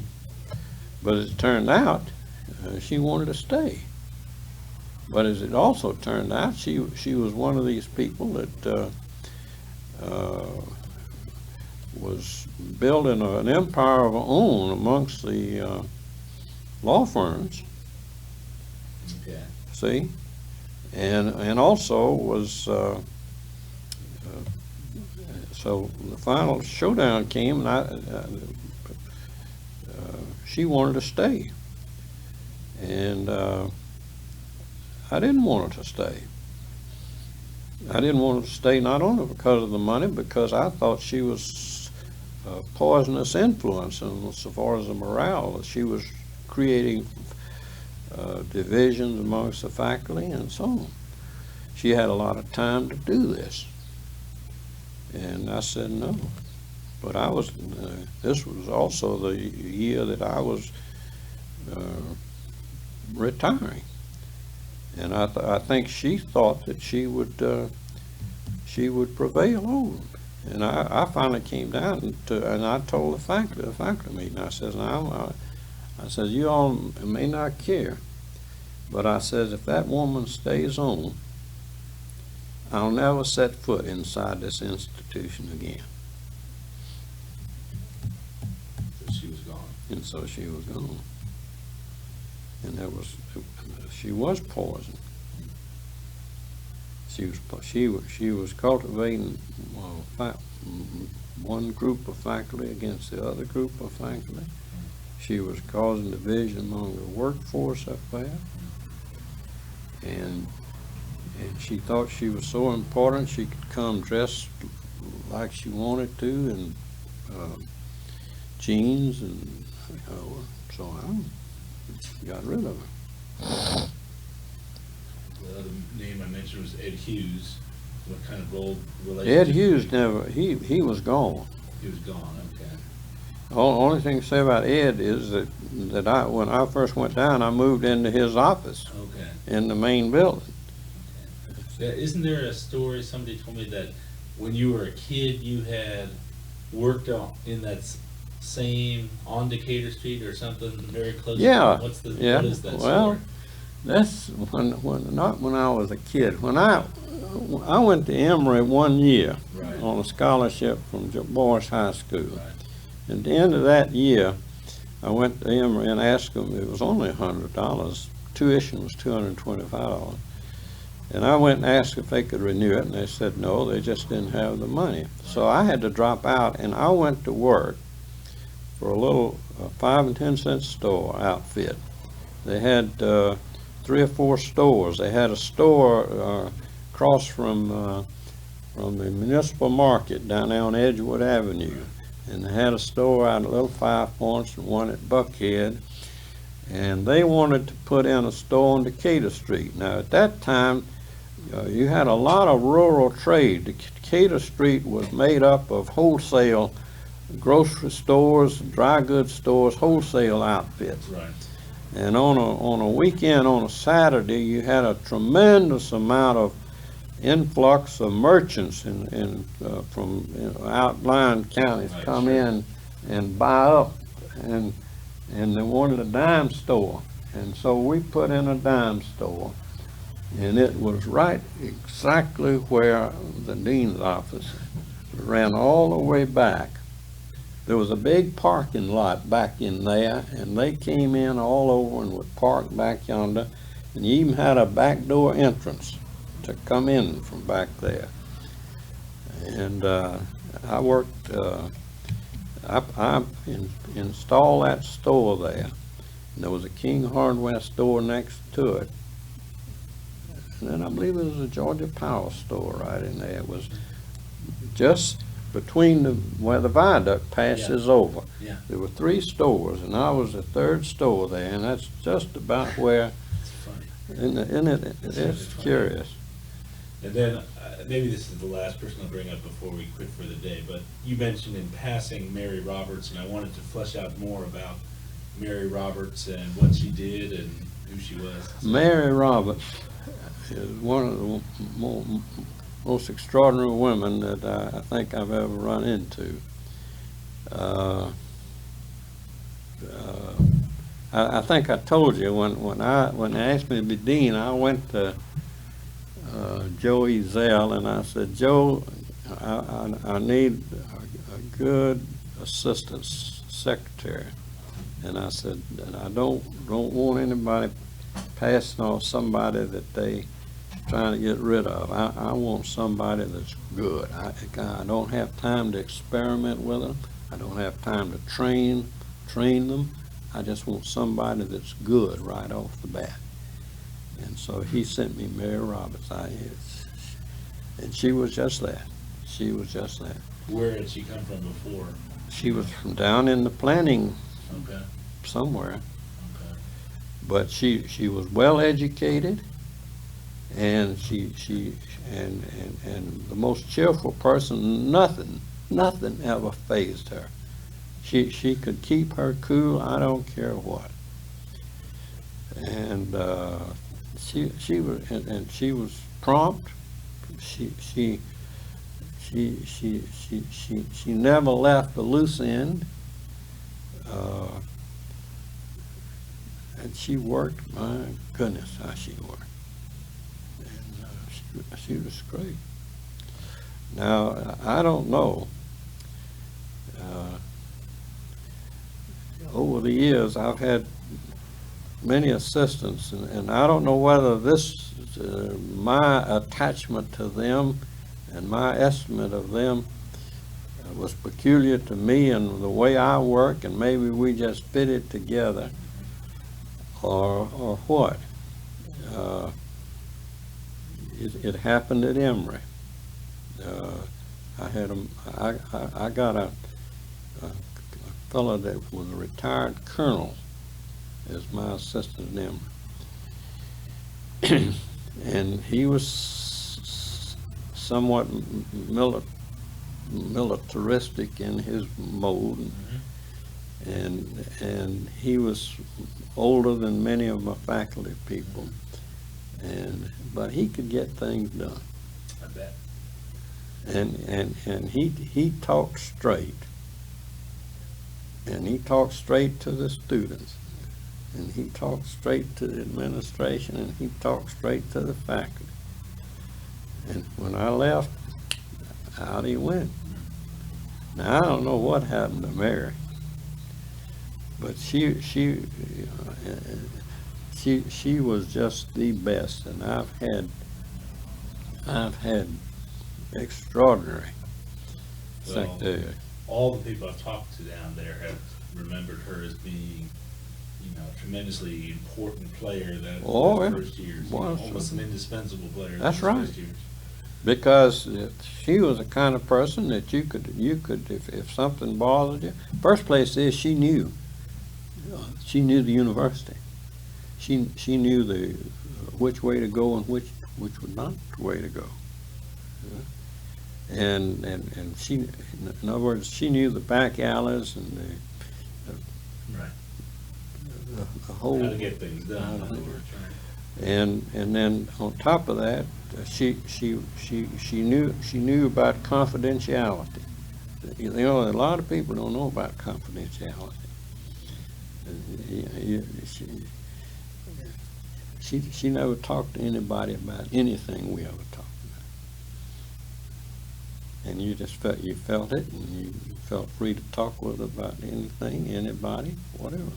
but as it turned out, she wanted to stay. But as it also turned out, she was one of these people that was building an empire of her own amongst the law firms. Okay. See, and also was so the final showdown came, and she wanted to stay, and I didn't want her to stay. I didn't want her to stay not only because of the money, because I thought she was poisonous influence so far as the morale. She was creating divisions amongst the faculty and so on. She had a lot of time to do this. And I said no. But I was, this was also the year that I was retiring. And I think she thought that she would prevail over him. And I finally came down and I told the faculty meeting, I says, I says, you all may not care, but I says, if that woman stays on, I'll never set foot inside this institution again. So she was gone. And so she was gone. And she was poisoned. She was cultivating one group of faculty against the other group of faculty. She was causing division among the workforce up there. And she thought she was so important she could come dressed like she wanted to in jeans, and so I got rid of her. The other name I mentioned was Ed Hughes. What kind of role Ed relationship? Hughes never, he was gone. He was gone, okay. Only thing to say about Ed is that when I first went down, I moved into his office Okay. in the main building. Yeah, isn't there a story, somebody told me that when you were a kid, you had worked in that same, on Decatur Street or something, very close? Yeah, What yeah. is that Well, story? that's not when I was a kid. When I went to Emory one year Right. on a scholarship from Boyce High School. Right. At the end of that year, I went to Emory and asked them, it was only $100. Tuition was $225. And I went and asked if they could renew it, and they said no, they just didn't have the money. So I had to drop out, and I went to work for a little 5 and 10 cent store outfit. They had 3 or 4 stores. They had a store across from the municipal market down there on Edgewood Avenue. And they had a store out at Little Five Points and one at Buckhead. And they wanted to put in a store on Decatur Street. Now at that time, you had a lot of rural trade. Decatur Street was made up of wholesale grocery stores, dry goods stores, wholesale outfits. Right. And on a weekend, on a Saturday, you had a tremendous amount of influx of merchants from outlying counties Right, come sure. in and buy up, and they wanted a dime store. And so we put in a dime store, and it was right exactly where the dean's office ran all the way back. There was a big parking lot back in there, and they came in all over and would park back yonder, and you even had a back door entrance to come in from back there. And I worked, I installed that store there. And there was a King Hardware store next to it. And then I believe there was a Georgia Power store right in there. It was just between where the viaduct passes over. Yeah. There were 3 stores, and I was the 3rd store there, and that's just about where, It's funny. isn't it? It's funny. curious. And then, maybe this is the last person I'll bring up before we quit for the day, but you mentioned in passing Mary Roberts, and I wanted to flesh out more about Mary Roberts and what she did and who she was. Mary Roberts is one of the most extraordinary women that I think I've ever run into. I think I told you when they asked me to be dean, I went to Joe Ezell and I said, Joe, I need a good assistant secretary. And I said, I don't want anybody passing off somebody that they trying to get rid of. I want somebody that's good. I don't have time to experiment with them. I don't have time to train them. I just want somebody that's good right off the bat. And so he sent me Mary Roberts. And she was just that. She was just that. Where had she come from before? She was from down in the planning Okay. somewhere, Okay. but she was well educated, and and the most cheerful person. Nothing ever fazed her. She could keep her cool. I don't care what. And she was prompt. She never left a loose end. And she worked. My goodness, how she worked. And she was great. Now I don't know. Over the years, I've had many assistants, and I don't know whether this, my attachment to them and my estimate of them was peculiar to me and the way I work, and maybe we just fitted together, or what. It happened at Emory. I got a fellow that was a retired colonel as my assistant at Emory. And he was somewhat militaristic in his mode, and he was older than many of my faculty people, but he could get things done. I bet. And he talked straight. And he talked straight to the students, and he talked straight to the administration, and he talked straight to the faculty. And when I left, out he went. Now I don't know what happened to Mary, but she was just the best, and I've had extraordinary secretaries. All the people I've talked to down there have remembered her as being, a tremendously important player that Oh, in yeah. the first years, Was. almost an indispensable player. That's in those right. first years. Because she was the kind of person that you could if something bothered you. First place is she knew the university. She knew which way to go and which was not the way to go. And she, in other words, she knew the back alleys and Right. the whole. How to get things done, in other words, right? And then on top of that, she knew about confidentiality. A lot of people don't know about confidentiality. She never talked to anybody about anything we ever talked about. And you just felt it, and you felt free to talk with her about anything, anybody, whatever.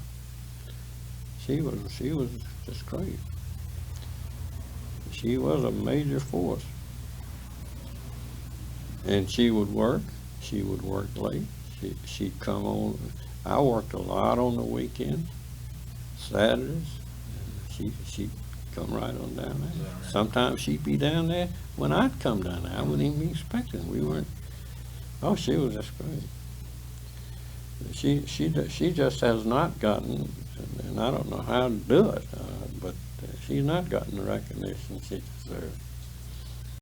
She was just great. She was a major force. And she would work late. She'd come on. I worked a lot on the weekends, Saturdays. She'd come right on down there. Right. Sometimes she'd be down there when I'd come down there. I wouldn't even be expecting. We weren't. Oh, she was just great. She just has not gotten, and I don't know how to do it, but she's not gotten the recognition she deserves.